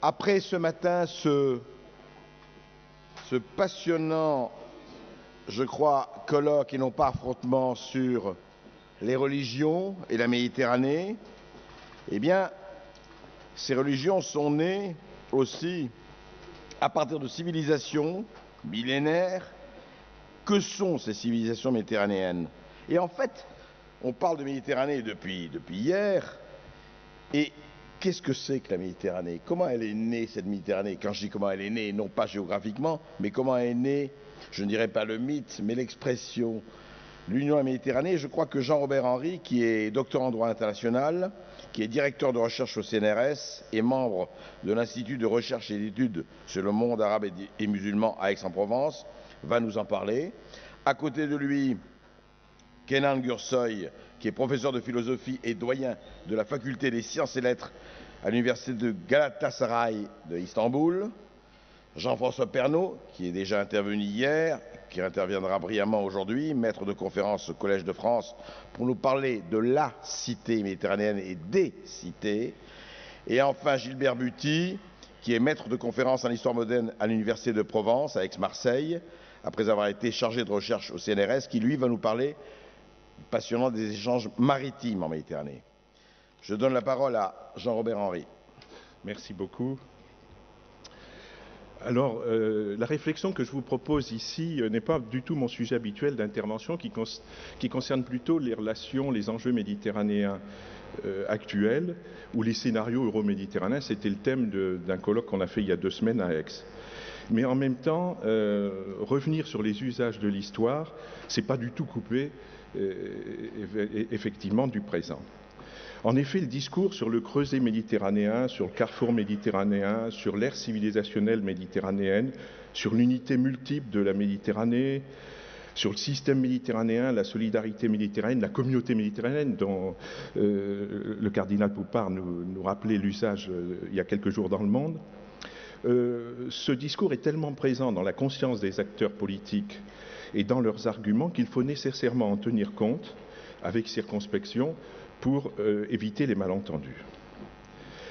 Après ce matin, ce passionnant, je crois, colloque et non pas affrontement sur les religions et la Méditerranée, eh bien, ces religions sont nées aussi à partir de civilisations millénaires. Que sont ces civilisations méditerranéennes? Et en fait, on parle de Méditerranée depuis hier. Et qu'est-ce que c'est que la Méditerranée? Comment elle est née, cette Méditerranée? Quand je dis comment elle est née, non pas géographiquement, mais comment est née, je ne dirais pas le mythe, mais l'expression, l'Union de la Méditerranée. Je crois que Jean-Robert Henry, qui est docteur en droit international, qui est directeur de recherche au CNRS et membre de l'Institut de recherche et d'études sur le monde arabe et musulman à Aix-en-Provence, va nous en parler. À côté de lui, Kenan Gürsoy, qui est professeur de philosophie et doyen de la faculté des sciences et lettres à l'université de Galatasaray de Istanbul. Jean-François Pernaut, qui est déjà intervenu hier, qui interviendra brillamment aujourd'hui, maître de conférence au Collège de France, pour nous parler de la cité méditerranéenne et des cités. Et enfin, Gilbert Buty, qui est maître de conférence en histoire moderne à l'Université de Provence, à Aix-Marseille, après avoir été chargé de recherche au CNRS, qui lui va nous parler passionnant des échanges maritimes en Méditerranée. Je donne la parole à Jean-Robert Henry. Merci beaucoup. Alors, la réflexion que je vous propose ici n'est pas du tout mon sujet habituel d'intervention, qui concerne plutôt les relations, les enjeux méditerranéens actuels ou les scénarios euro-méditerranéens. C'était le thème d'un colloque qu'on a fait il y a 2 semaines à Aix. Mais en même temps, revenir sur les usages de l'histoire, c'est pas du tout coupé effectivement du présent. En effet, le discours sur le creuset méditerranéen, sur le carrefour méditerranéen, sur l'ère civilisationnelle méditerranéenne, sur l'unité multiple de la Méditerranée, sur le système méditerranéen, la solidarité méditerranéenne, la communauté méditerranéenne dont le cardinal Poupart nous rappelait l'usage il y a quelques jours dans le monde. Ce discours est tellement présent dans la conscience des acteurs politiques et dans leurs arguments qu'il faut nécessairement en tenir compte avec circonspection pour éviter les malentendus.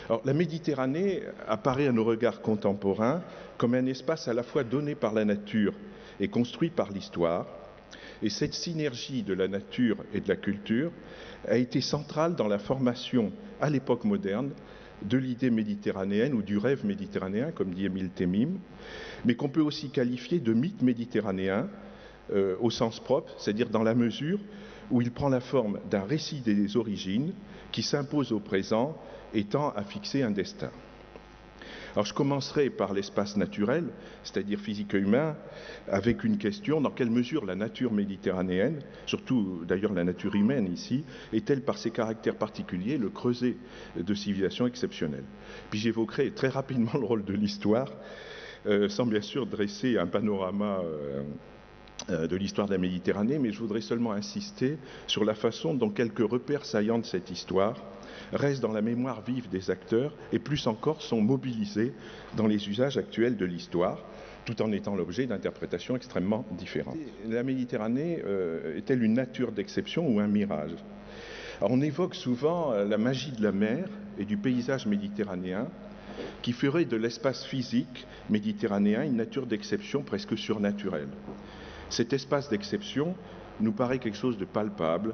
Alors, la Méditerranée apparaît à nos regards contemporains comme un espace à la fois donné par la nature et construit par l'histoire. Et cette synergie de la nature et de la culture a été centrale dans la formation, à l'époque moderne, de l'idée méditerranéenne ou du rêve méditerranéen, comme dit Émile Temim, mais qu'on peut aussi qualifier de mythe méditerranéen au sens propre, c'est-à-dire dans la mesure où il prend la forme d'un récit des origines qui s'impose au présent et tend à fixer un destin. Alors je commencerai par l'espace naturel, c'est-à-dire physique et humain, avec une question: dans quelle mesure la nature méditerranéenne, surtout d'ailleurs la nature humaine ici, est-elle par ses caractères particuliers le creuset de civilisation exceptionnelle? Puis j'évoquerai très rapidement le rôle de l'histoire, sans bien sûr dresser un panorama de l'histoire de la Méditerranée, mais je voudrais seulement insister sur la façon dont quelques repères saillants de cette histoire restent dans la mémoire vive des acteurs et plus encore sont mobilisés dans les usages actuels de l'histoire, tout en étant l'objet d'interprétations extrêmement différentes. La Méditerranée est-elle une nature d'exception ou un mirage? Alors, on évoque souvent la magie de la mer et du paysage méditerranéen qui ferait de l'espace physique méditerranéen une nature d'exception presque surnaturelle. Cet espace d'exception nous paraît quelque chose de palpable,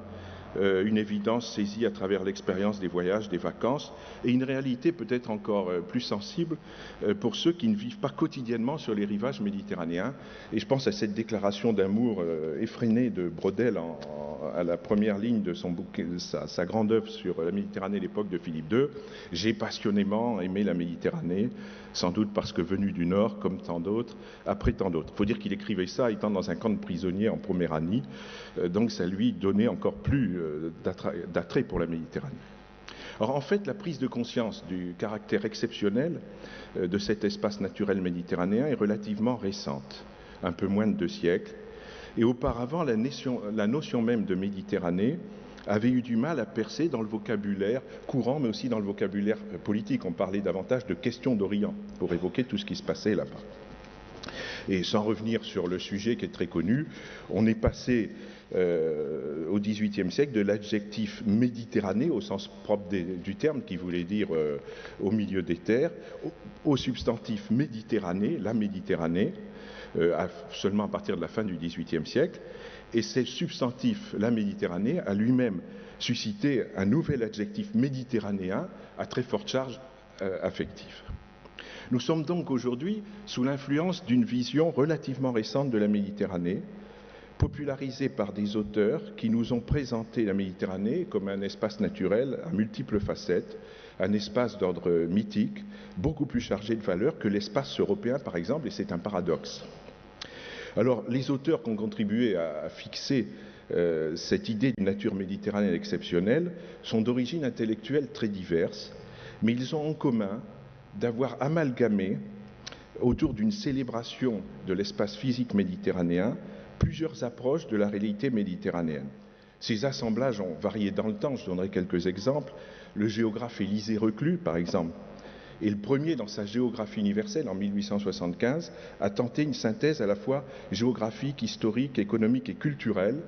une évidence saisie à travers l'expérience des voyages, des vacances, et une réalité peut-être encore plus sensible pour ceux qui ne vivent pas quotidiennement sur les rivages méditerranéens. Et je pense à cette déclaration d'amour effrénée de Braudel à la première ligne de son bouquin, sa grande œuvre sur la Méditerranée, l'époque de Philippe II. « J'ai passionnément aimé la Méditerranée, sans doute parce que venu du Nord, comme tant d'autres, après tant d'autres. » Il faut dire qu'il écrivait ça étant dans un camp de prisonniers en Poméranie, donc ça lui donnait encore plus d'attrait pour la Méditerranée. Alors en fait, la prise de conscience du caractère exceptionnel de cet espace naturel méditerranéen est relativement récente, un peu moins de 2 siècles, et auparavant la notion même de Méditerranée avait eu du mal à percer dans le vocabulaire courant, mais aussi dans le vocabulaire politique. On parlait davantage de questions d'Orient pour évoquer tout ce qui se passait là-bas. Et sans revenir sur le sujet qui est très connu, on est passé au XVIIIe siècle de l'adjectif Méditerranée au sens propre du terme, qui voulait dire au milieu des terres, au substantif Méditerranée, la Méditerranée, seulement à partir de la fin du XVIIIe siècle. Et ce substantif, la Méditerranée, a lui-même suscité un nouvel adjectif méditerranéen à très forte charge affective. Nous sommes donc aujourd'hui sous l'influence d'une vision relativement récente de la Méditerranée, popularisée par des auteurs qui nous ont présenté la Méditerranée comme un espace naturel à multiples facettes, un espace d'ordre mythique, beaucoup plus chargé de valeurs que l'espace européen, par exemple, et c'est un paradoxe. Alors, les auteurs qui ont contribué à fixer cette idée d'une nature méditerranéenne exceptionnelle sont d'origine intellectuelle très diverses, mais ils ont en commun d'avoir amalgamé, autour d'une célébration de l'espace physique méditerranéen, plusieurs approches de la réalité méditerranéenne. Ces assemblages ont varié dans le temps, je donnerai quelques exemples. Le géographe Élisée Reclus, par exemple, est le premier dans sa géographie universelle, en 1875, à tenter une synthèse à la fois géographique, historique, économique et culturelle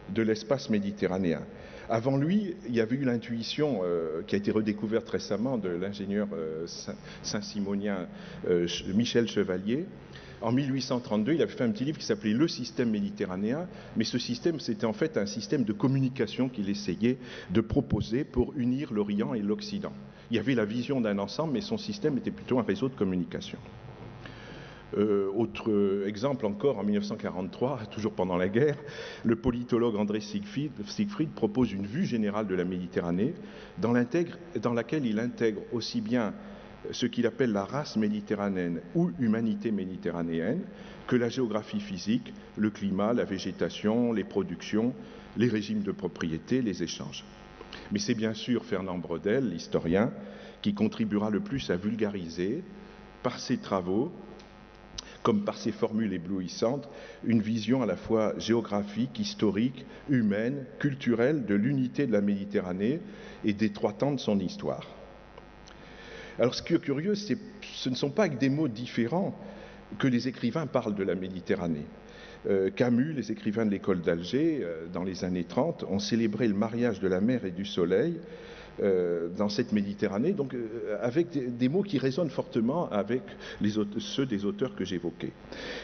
de l'espace méditerranéen. Avant lui, il y avait eu l'intuition qui a été redécouverte récemment de l'ingénieur saint-simonien Michel Chevalier. En 1832, il avait fait un petit livre qui s'appelait « Le système méditerranéen », mais ce système, c'était en fait un système de communication qu'il essayait de proposer pour unir l'Orient et l'Occident. Il y avait la vision d'un ensemble, mais son système était plutôt un réseau de communication. Autre exemple encore, en 1943, toujours pendant la guerre, le politologue André Siegfried propose une vue générale de la Méditerranée dans laquelle il intègre aussi bien ce qu'il appelle la race méditerranéenne ou humanité méditerranéenne que la géographie physique, le climat, la végétation, les productions, les régimes de propriété, les échanges. Mais c'est bien sûr Fernand Braudel, l'historien, qui contribuera le plus à vulgariser, par ses travaux, comme par ses formules éblouissantes, une vision à la fois géographique, historique, humaine, culturelle de l'unité de la Méditerranée et des trois temps de son histoire. Alors ce qui est curieux, ce ne sont pas avec des mots différents que les écrivains parlent de la Méditerranée. Camus, les écrivains de l'école d'Alger, dans les années 30, ont célébré le mariage de la mer et du soleil dans cette Méditerranée, donc avec des mots qui résonnent fortement avec ceux des auteurs que j'évoquais.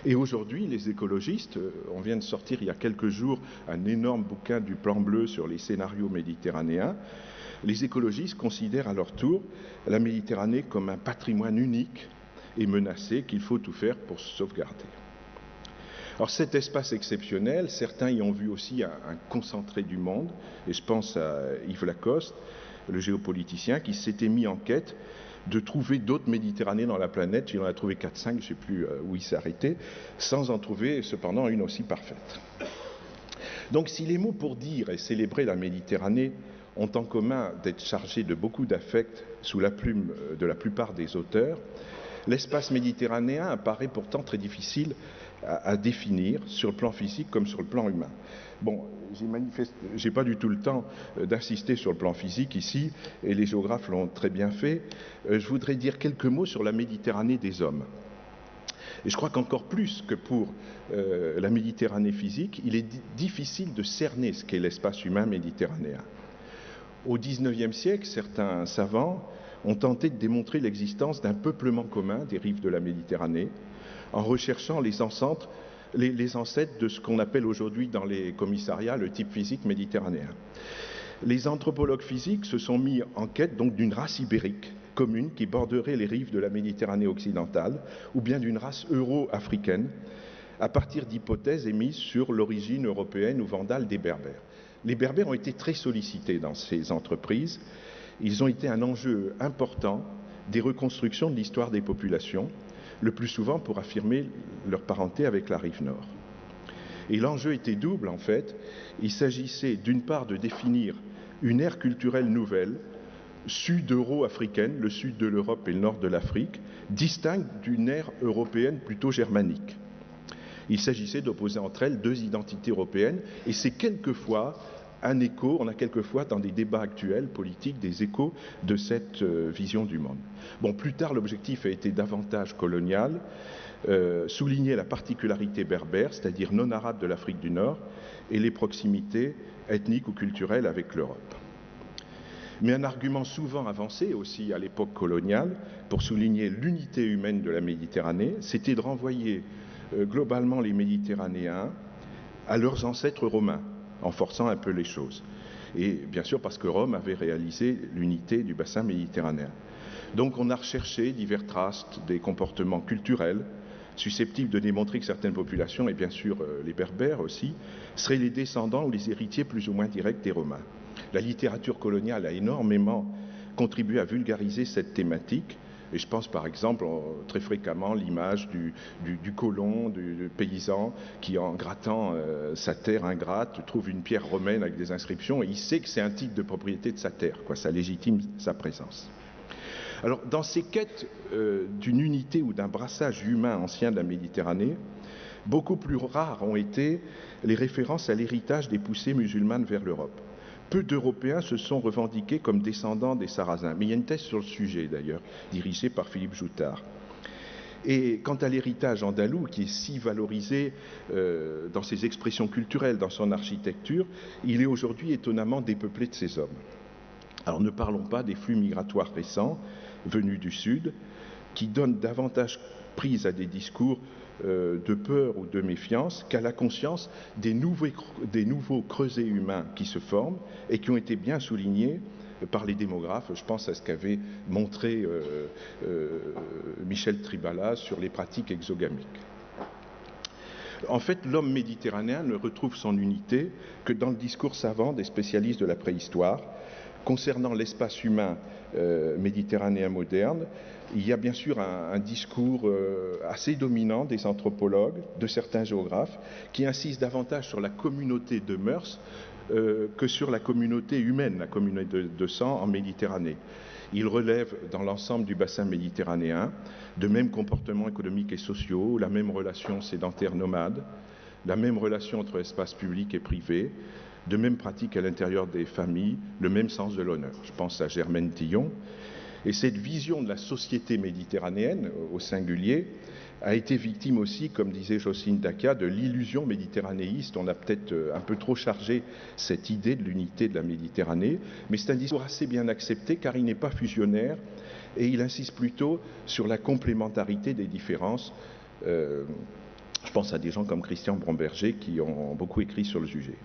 Et aujourd'hui, les écologistes, on vient de sortir il y a quelques jours un énorme bouquin du Plan Bleu sur les scénarios méditerranéens. Les écologistes considèrent à leur tour la Méditerranée comme un patrimoine unique et menacé qu'il faut tout faire pour sauvegarder. Alors cet espace exceptionnel, certains y ont vu aussi un concentré du monde, et je pense à Yves Lacoste, le géopoliticien, qui s'était mis en quête de trouver d'autres Méditerranées dans la planète. Il en a trouvé 4-5, je ne sais plus où il s'est arrêté, sans en trouver cependant une aussi parfaite. Donc si les mots pour dire et célébrer la Méditerranée ont en commun d'être chargés de beaucoup d'affect sous la plume de la plupart des auteurs, l'espace méditerranéen apparaît pourtant très difficile à définir sur le plan physique comme sur le plan humain. Bon, j'ai pas du tout le temps d'insister sur le plan physique ici, et les géographes l'ont très bien fait. Je voudrais dire quelques mots sur la Méditerranée des hommes. Et je crois qu'encore plus que pour la Méditerranée physique, il est difficile de cerner ce qu'est l'espace humain méditerranéen. Au XIXe siècle, certains savants ont tenté de démontrer l'existence d'un peuplement commun des rives de la Méditerranée en recherchant les ancêtres de ce qu'on appelle aujourd'hui dans les commissariats le type physique méditerranéen. Les anthropologues physiques se sont mis en quête donc d'une race ibérique commune qui borderait les rives de la Méditerranée occidentale ou bien d'une race euro-africaine à partir d'hypothèses émises sur l'origine européenne ou vandale des Berbères. Les Berbères ont été très sollicités dans ces entreprises. Ils ont été un enjeu important des reconstructions de l'histoire des populations, le plus souvent pour affirmer leur parenté avec la rive nord. Et l'enjeu était double, en fait. Il s'agissait d'une part de définir une ère culturelle nouvelle, sud-euro-africaine, le sud de l'Europe et le nord de l'Afrique, distincte d'une ère européenne plutôt germanique. Il s'agissait d'opposer entre elles deux identités européennes, et c'est quelquefois un écho, on a quelquefois dans des débats actuels politiques des échos de cette vision du monde. Bon, plus tard, l'objectif a été davantage colonial, souligner la particularité berbère, c'est-à-dire non arabe de l'Afrique du Nord, et les proximités ethniques ou culturelles avec l'Europe. Mais un argument souvent avancé aussi à l'époque coloniale pour souligner l'unité humaine de la Méditerranée, c'était de renvoyer globalement les Méditerranéens à leurs ancêtres romains, en forçant un peu les choses. Et bien sûr parce que Rome avait réalisé l'unité du bassin méditerranéen. Donc on a recherché divers traces des comportements culturels susceptibles de démontrer que certaines populations, et bien sûr les Berbères aussi, seraient les descendants ou les héritiers plus ou moins directs des Romains. La littérature coloniale a énormément contribué à vulgariser cette thématique. Et je pense par exemple très fréquemment l'image du colon, du paysan qui en grattant sa terre ingrate trouve une pierre romaine avec des inscriptions et il sait que c'est un titre de propriété de sa terre, quoi, ça légitime sa présence. Alors dans ces quêtes d'une unité ou d'un brassage humain ancien de la Méditerranée, beaucoup plus rares ont été les références à l'héritage des poussées musulmanes vers l'Europe. Peu d'Européens se sont revendiqués comme descendants des Sarrasins. Mais il y a une thèse sur le sujet, d'ailleurs, dirigée par Philippe Joutard. Et quant à l'héritage andalou, qui est si valorisé dans ses expressions culturelles, dans son architecture, il est aujourd'hui étonnamment dépeuplé de ces hommes. Alors ne parlons pas des flux migratoires récents, venus du Sud, qui donnent davantage prise à des discours de peur ou de méfiance qu'à la conscience des nouveaux creusets humains qui se forment et qui ont été bien soulignés par les démographes. Je pense à ce qu'avait montré Michel Tribala sur les pratiques exogamiques. En fait, l'homme méditerranéen ne retrouve son unité que dans le discours savant des spécialistes de la préhistoire. Concernant l'espace humain méditerranéen moderne, il y a bien sûr un discours assez dominant des anthropologues, de certains géographes, qui insistent davantage sur la communauté de mœurs que sur la communauté humaine, la communauté de sang en Méditerranée. Ils relèvent dans l'ensemble du bassin méditerranéen de mêmes comportements économiques et sociaux, la même relation sédentaire-nomade, la même relation entre espace public et privé, de mêmes pratiques à l'intérieur des familles, le même sens de l'honneur. Je pense à Germaine Tillon. Et cette vision de la société méditerranéenne, au singulier, a été victime aussi, comme disait Jocelyne Dacia, de l'illusion méditerranéiste. On a peut-être un peu trop chargé cette idée de l'unité de la Méditerranée, mais c'est un discours assez bien accepté car il n'est pas fusionnaire et il insiste plutôt sur la complémentarité des différences. Je pense à des gens comme Christian Bromberger qui ont beaucoup écrit sur le sujet.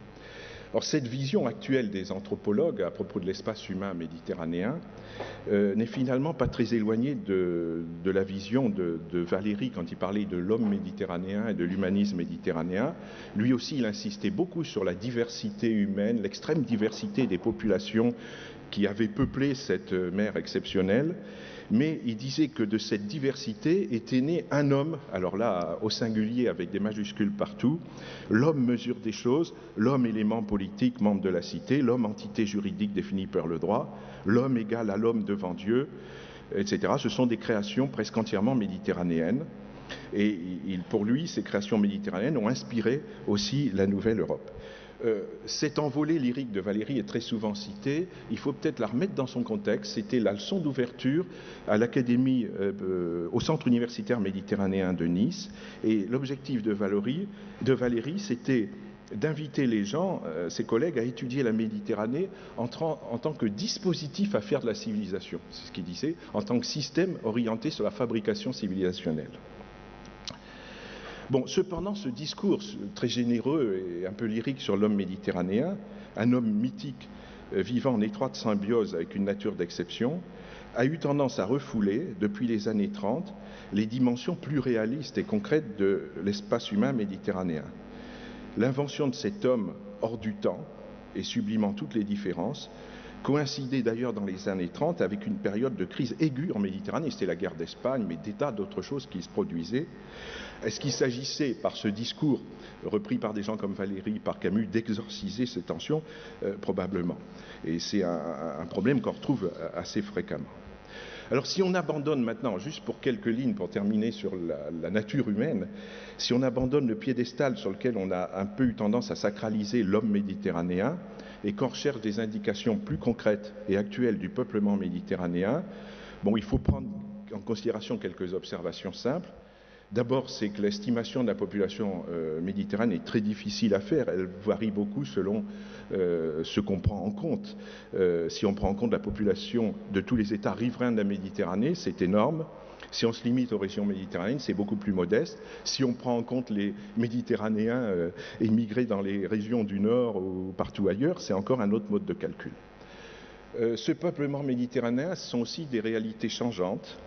Or, cette vision actuelle des anthropologues à propos de l'espace humain méditerranéen n'est finalement pas très éloignée de la vision de Valéry quand il parlait de l'homme méditerranéen et de l'humanisme méditerranéen. Lui aussi, il insistait beaucoup sur la diversité humaine, l'extrême diversité des populations qui avaient peuplé cette mer exceptionnelle. Mais il disait que de cette diversité était né un homme, alors là, au singulier avec des majuscules partout. L'homme mesure des choses, l'homme élément politique, membre de la cité, l'homme entité juridique définie par le droit, l'homme égal à l'homme devant Dieu, etc. Ce sont des créations presque entièrement méditerranéennes. Et pour lui, ces créations méditerranéennes ont inspiré aussi la nouvelle Europe. Cette envolée lyrique de Valéry est très souvent citée. Il faut peut-être la remettre dans son contexte. C'était la leçon d'ouverture à l'Académie, au Centre universitaire méditerranéen de Nice. Et l'objectif de Valéry, c'était d'inviter les gens, ses collègues, à étudier la Méditerranée en tant que dispositif à faire de la civilisation. C'est ce qu'il disait, en tant que système orienté sur la fabrication civilisationnelle. Bon, cependant, ce discours très généreux et un peu lyrique sur l'homme méditerranéen, un homme mythique vivant en étroite symbiose avec une nature d'exception, a eu tendance à refouler, depuis les années 30, les dimensions plus réalistes et concrètes de l'espace humain méditerranéen. L'invention de cet homme hors du temps et sublimant toutes les différences coïncidait d'ailleurs dans les années 30 avec une période de crise aiguë en Méditerranée. C'était la guerre d'Espagne, mais des tas d'autres choses qui se produisaient. Est-ce qu'il s'agissait, par ce discours repris par des gens comme Valéry, par Camus, d'exorciser ces tensions? Probablement. Et c'est un problème qu'on retrouve assez fréquemment. Alors si on abandonne maintenant, juste pour quelques lignes pour terminer sur la nature humaine, si on abandonne le piédestal sur lequel on a un peu eu tendance à sacraliser l'homme méditerranéen et qu'on recherche des indications plus concrètes et actuelles du peuplement méditerranéen, bon, il faut prendre en considération quelques observations simples. D'abord, c'est que l'estimation de la population méditerranéenne est très difficile à faire. Elle varie beaucoup selon ce qu'on prend en compte. Si on prend en compte la population de tous les États riverains de la Méditerranée, c'est énorme. Si on se limite aux régions méditerranéennes, c'est beaucoup plus modeste. Si on prend en compte les Méditerranéens émigrés dans les régions du Nord ou partout ailleurs, c'est encore un autre mode de calcul. Ce peuplement méditerranéen, ce sont aussi des réalités changeantes.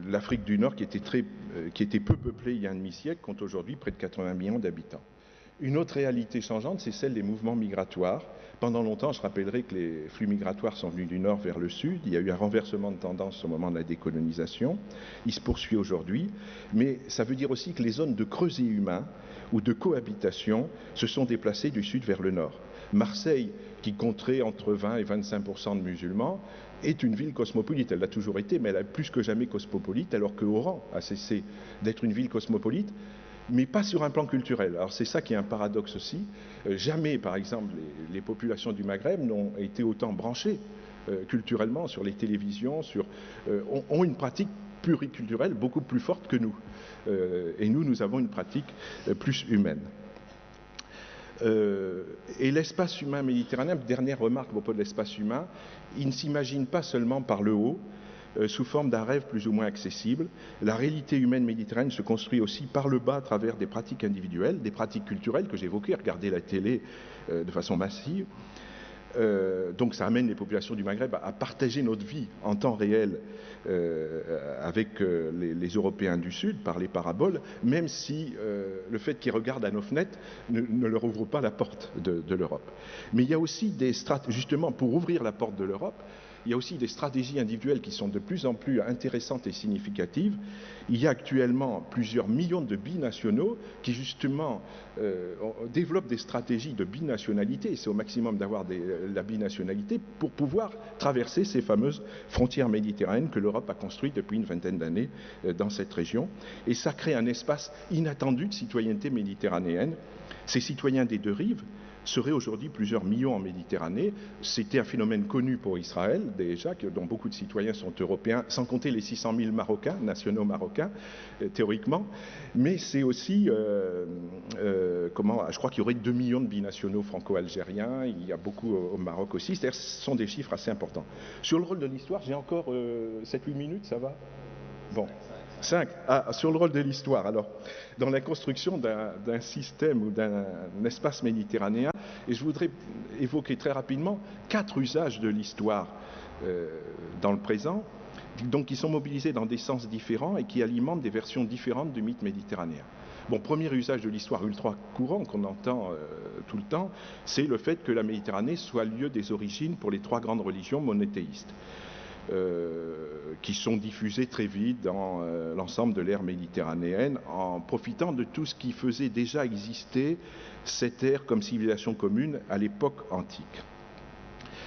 L'Afrique du Nord, qui était peu peuplée il y a un demi-siècle, compte aujourd'hui près de 80 millions d'habitants. Une autre réalité changeante, c'est celle des mouvements migratoires. Pendant longtemps, je rappellerai que les flux migratoires sont venus du nord vers le sud. Il y a eu un renversement de tendance au moment de la décolonisation. Il se poursuit aujourd'hui. Mais ça veut dire aussi que les zones de creuset humain ou de cohabitation se sont déplacées du sud vers le nord. Marseille, qui compterait entre 20 et 25% de musulmans, est une ville cosmopolite. Elle l'a toujours été, mais elle est plus que jamais cosmopolite, alors que Oran a cessé d'être une ville cosmopolite, mais pas sur un plan culturel. Alors c'est ça qui est un paradoxe aussi. Jamais, par exemple, les populations du Maghreb n'ont été autant branchées culturellement sur les télévisions, ont une pratique pluriculturelle beaucoup plus forte que nous. Et nous avons une pratique plus humaine. Et l'espace humain méditerranéen, dernière remarque à propos de l'espace humain, il ne s'imagine pas seulement par le haut, sous forme d'un rêve plus ou moins accessible. La réalité humaine méditerranéenne se construit aussi par le bas à travers des pratiques individuelles, des pratiques culturelles que j'évoquais, regarder la télé de façon massive. Donc ça amène les populations du Maghreb à partager notre vie en temps réel avec les Européens du Sud par les paraboles, même si le fait qu'ils regardent à nos fenêtres ne leur ouvre pas la porte de l'Europe. Mais il y a aussi justement pour ouvrir la porte de l'Europe, il y a aussi des stratégies individuelles qui sont de plus en plus intéressantes et significatives. Il y a actuellement plusieurs millions de binationaux qui justement développent des stratégies de binationalité. C'est au maximum d'avoir la binationalité pour pouvoir traverser ces fameuses frontières méditerranéennes que l'Europe a construites depuis une vingtaine d'années dans cette région. Et ça crée un espace inattendu de citoyenneté méditerranéenne. Ces citoyens des deux rives seraient aujourd'hui plusieurs millions en Méditerranée. C'était un phénomène connu pour Israël, déjà, dont beaucoup de citoyens sont européens, sans compter les 600 000 Marocains, nationaux marocains, théoriquement. Mais c'est aussi, je crois qu'il y aurait 2 millions de binationaux franco-algériens, il y a beaucoup au Maroc aussi, c'est-à-dire ce sont des chiffres assez importants. Sur le rôle de l'histoire, j'ai encore 7-8 minutes, ça va ? Bon. 5. Sur le rôle de l'histoire. Alors, dans la construction d'un système ou d'un espace méditerranéen, et je voudrais évoquer très rapidement 4 usages de l'histoire dans le présent, donc qui sont mobilisés dans des sens différents et qui alimentent des versions différentes du mythe méditerranéen. Bon, premier usage de l'histoire ultra courant qu'on entend tout le temps, c'est le fait que la Méditerranée soit lieu des origines pour les 3 grandes religions monothéistes. Qui sont diffusés très vite dans l'ensemble de l'ère méditerranéenne en profitant de tout ce qui faisait déjà exister cette ère comme civilisation commune à l'époque antique.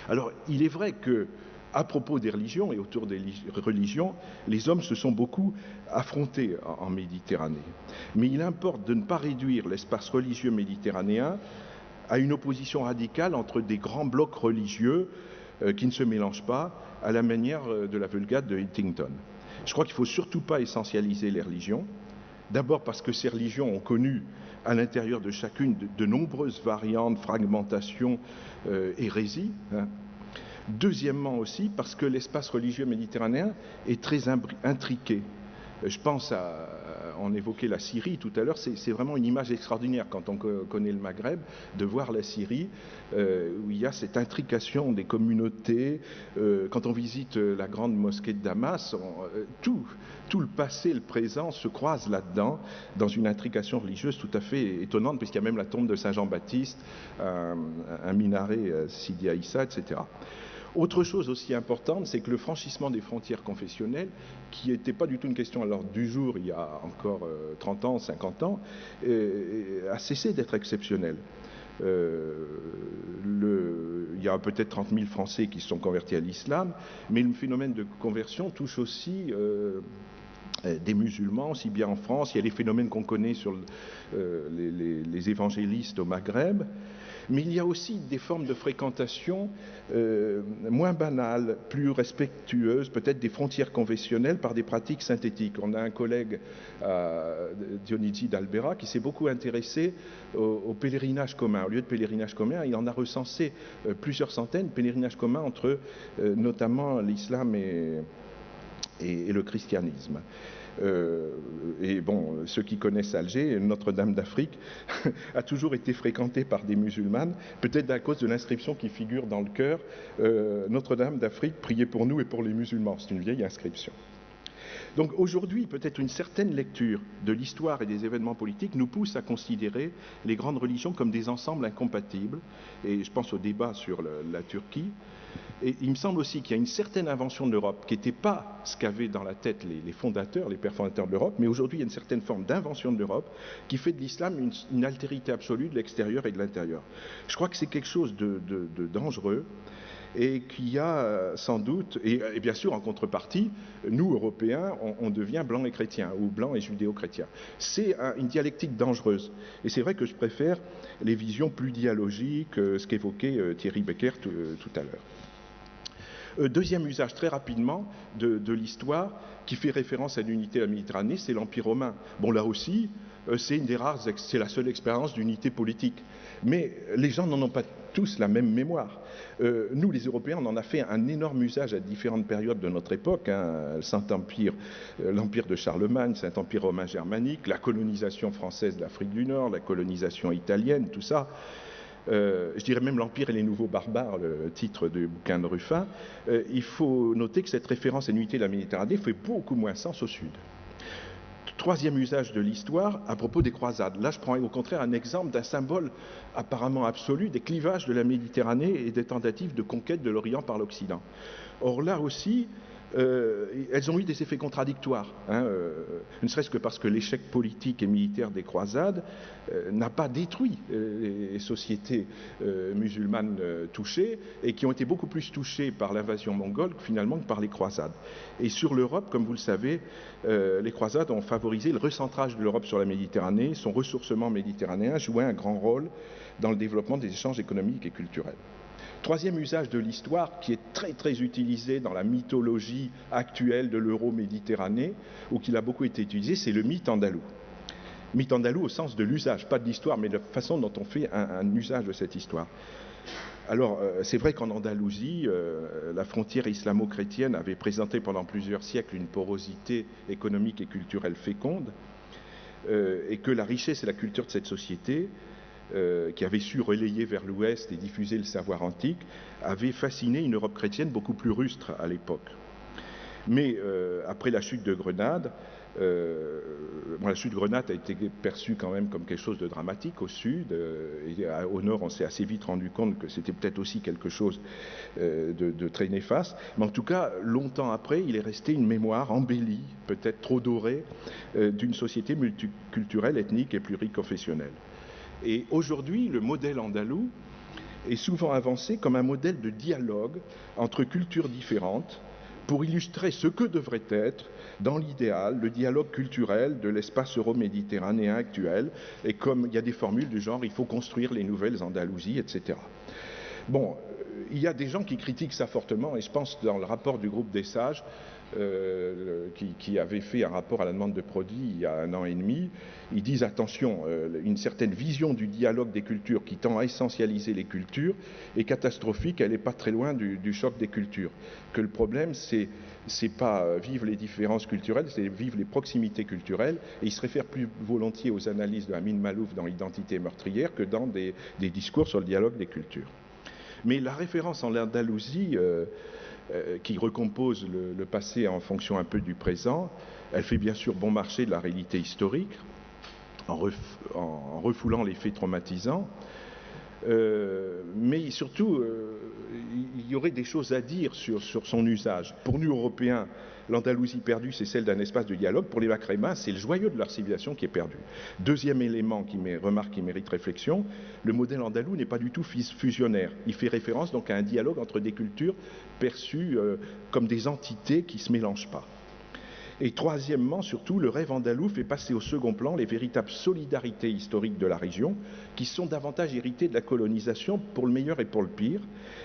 Alors, il est vrai que, à propos des religions et autour des religions, les hommes se sont beaucoup affrontés en Méditerranée. Mais il importe de ne pas réduire l'espace religieux méditerranéen à une opposition radicale entre des grands blocs religieux qui ne se mélangent pas à la manière de la Vulgate de Huntington. Je crois qu'il ne faut surtout pas essentialiser les religions. D'abord parce que ces religions ont connu à l'intérieur de chacune de nombreuses variantes, fragmentations, hérésies. Deuxièmement aussi parce que l'espace religieux méditerranéen est très intriqué. Je pense on évoquait la Syrie tout à l'heure, c'est vraiment une image extraordinaire quand on connaît le Maghreb, de voir la Syrie, où il y a cette intrication des communautés. Quand on visite la grande mosquée de Damas, tout le passé et le présent se croisent là-dedans, dans une intrication religieuse tout à fait étonnante, puisqu'il y a même la tombe de Saint Jean-Baptiste, un minaret Sidi Aïssa, etc. Autre chose aussi importante, c'est que le franchissement des frontières confessionnelles, qui n'était pas du tout une question à l'ordre du jour il y a encore 30 ans, 50 ans, a cessé d'être exceptionnel. Il y a peut-être 30 000 Français qui se sont convertis à l'islam, mais le phénomène de conversion touche aussi des musulmans, aussi bien en France. Il y a les phénomènes qu'on connaît sur les évangélistes au Maghreb. Mais il y a aussi des formes de fréquentation moins banales, plus respectueuses, peut-être des frontières conventionnelles par des pratiques synthétiques. On a un collègue, Dionigi d'Albera, qui s'est beaucoup intéressé au pèlerinage commun. Au lieu de pèlerinage commun, il en a recensé plusieurs centaines de pèlerinages communs entre notamment l'islam et le christianisme. Et bon, ceux qui connaissent Alger, Notre-Dame d'Afrique a toujours été fréquentée par des musulmanes, peut-être à cause de l'inscription qui figure dans le chœur Notre-Dame d'Afrique, priez pour nous et pour les musulmans. C'est une vieille inscription. Donc aujourd'hui, peut-être une certaine lecture de l'histoire et des événements politiques nous pousse à considérer les grandes religions comme des ensembles incompatibles. Et je pense au débat sur la Turquie. Et il me semble aussi qu'il y a une certaine invention de l'Europe qui n'était pas ce qu'avaient dans la tête les fondateurs, les pères fondateurs de l'Europe, mais aujourd'hui il y a une certaine forme d'invention de l'Europe qui fait de l'islam une altérité absolue de l'extérieur et de l'intérieur. Je crois que c'est quelque chose de dangereux et qui a sans doute, et bien sûr en contrepartie, nous Européens, on devient blancs et chrétiens, ou blancs et judéo-chrétiens. C'est une dialectique dangereuse. Et c'est vrai que je préfère les visions plus dialogiques, ce qu'évoquait Thierry Becker tout à l'heure. Deuxième usage très rapidement de l'histoire qui fait référence à l'unité de la Méditerranée, c'est l'Empire romain. Bon, là aussi, c'est la seule expérience d'unité politique. Mais les gens n'en ont pas tous la même mémoire. Nous, les Européens, on en a fait un énorme usage à différentes périodes de notre époque. Le Saint-Empire, l'Empire de Charlemagne, Saint-Empire romain germanique, la colonisation française de l'Afrique du Nord, la colonisation italienne, tout ça. Je dirais même l'Empire et les nouveaux barbares, le titre du bouquin de Ruffin. Il faut noter que cette référence à l'unité de la Méditerranée fait beaucoup moins sens au sud. Troisième usage de l'histoire, à propos des croisades. Là, je prends au contraire un exemple d'un symbole apparemment absolu des clivages de la Méditerranée et des tentatives de conquête de l'Orient par l'Occident. Or là aussi, elles ont eu des effets contradictoires, ne serait-ce que parce que l'échec politique et militaire des croisades n'a pas détruit les sociétés musulmanes touchées et qui ont été beaucoup plus touchées par l'invasion mongole finalement que par les croisades. Et sur l'Europe, comme vous le savez, les croisades ont favorisé le recentrage de l'Europe sur la Méditerranée, son ressourcement méditerranéen jouait un grand rôle dans le développement des échanges économiques et culturels. Troisième usage de l'histoire qui est très très utilisé dans la mythologie actuelle de l'Euro-Méditerranée, ou qui a beaucoup été utilisé, c'est le mythe andalou. Mythe andalou au sens de l'usage, pas de l'histoire, mais de la façon dont on fait un usage de cette histoire. Alors, c'est vrai qu'en Andalousie, la frontière islamo-chrétienne avait présenté pendant plusieurs siècles une porosité économique et culturelle féconde, et que la richesse et la culture de cette société, qui avait su relayer vers l'ouest et diffuser le savoir antique, avait fasciné une Europe chrétienne beaucoup plus rustre à l'époque. Mais après la chute de Grenade, la chute de Grenade a été perçue quand même comme quelque chose de dramatique au sud, et au nord on s'est assez vite rendu compte que c'était peut-être aussi quelque chose de très néfaste, mais en tout cas longtemps après il est resté une mémoire embellie, peut-être trop dorée, d'une société multiculturelle, ethnique et pluriconfessionnelle. Et aujourd'hui, le modèle andalou est souvent avancé comme un modèle de dialogue entre cultures différentes pour illustrer ce que devrait être, dans l'idéal, le dialogue culturel de l'espace euro-méditerranéen actuel. Et comme il y a des formules du genre, il faut construire les nouvelles Andalousies, etc. Bon, il y a des gens qui critiquent ça fortement, et je pense dans le rapport du groupe des sages, qui avait fait un rapport à la demande de Prodi il y a 1 an et demi, ils disent attention, une certaine vision du dialogue des cultures qui tend à essentialiser les cultures est catastrophique, elle n'est pas très loin du choc des cultures. Que le problème, c'est pas vivre les différences culturelles, c'est vivre les proximités culturelles, et il se réfère plus volontiers aux analyses de Amin Malouf dans Identité meurtrière que dans des discours sur le dialogue des cultures. Mais la référence en Andalousie, qui recompose le passé en fonction un peu du présent, elle fait bien sûr bon marché de la réalité historique, en refoulant les faits traumatisants. mais surtout, il y aurait des choses à dire sur son usage. Pour nous, Européens, l'Andalousie perdue, c'est celle d'un espace de dialogue. Pour les Maghrébins, c'est le joyau de leur civilisation qui est perdu. Deuxième élément qui mérite réflexion, le modèle andalou n'est pas du tout fusionnaire. Il fait référence donc à un dialogue entre des cultures perçues comme des entités qui ne se mélangent pas. Et troisièmement, surtout, le rêve andalou fait passer au second plan les véritables solidarités historiques de la région, qui sont davantage héritées de la colonisation pour le meilleur et pour le pire,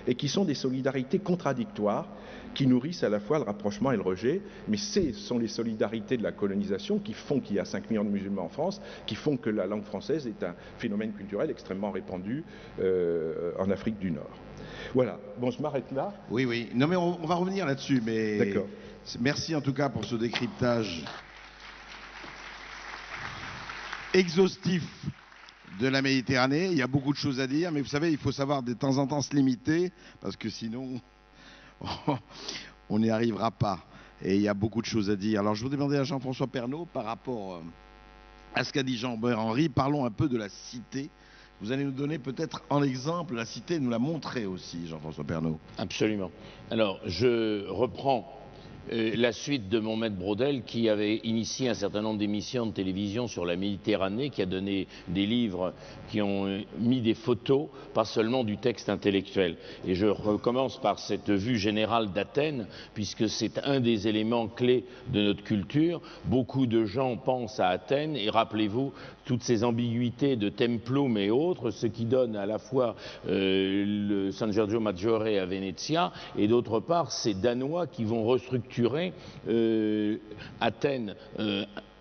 et qui sont des solidarités contradictoires, qui nourrissent à la fois le rapprochement et le rejet, mais ce sont les solidarités de la colonisation qui font qu'il y a 5 millions de musulmans en France, qui font que la langue française est un phénomène culturel extrêmement répandu en Afrique du Nord. Voilà, bon, je m'arrête là. Oui, oui, non mais on va revenir là-dessus, mais... D'accord. Merci en tout cas pour ce décryptage exhaustif de la Méditerranée. Il y a beaucoup de choses à dire, mais vous savez, il faut savoir de temps en temps se limiter, parce que sinon, on n'y arrivera pas. Et il y a beaucoup de choses à dire. Alors je voudrais demander à Jean-François Pernaut, par rapport à ce qu'a dit Jean-Bert Henry, parlons un peu de la cité. Vous allez nous donner peut-être en exemple la cité, nous la montrer aussi, Jean-François Pernaut. Absolument. Alors, je reprends la suite de mon maître Braudel, qui avait initié un certain nombre d'émissions de télévision sur la Méditerranée, qui a donné des livres qui ont mis des photos, pas seulement du texte intellectuel. Et je recommence par cette vue générale d'Athènes, puisque c'est un des éléments clés de notre culture. Beaucoup de gens pensent à Athènes, et rappelez-vous toutes ces ambiguïtés de Templum et autres, ce qui donne à la fois le San Giorgio Maggiore à Venezia, et d'autre part ces Danois qui vont restructurer Athènes,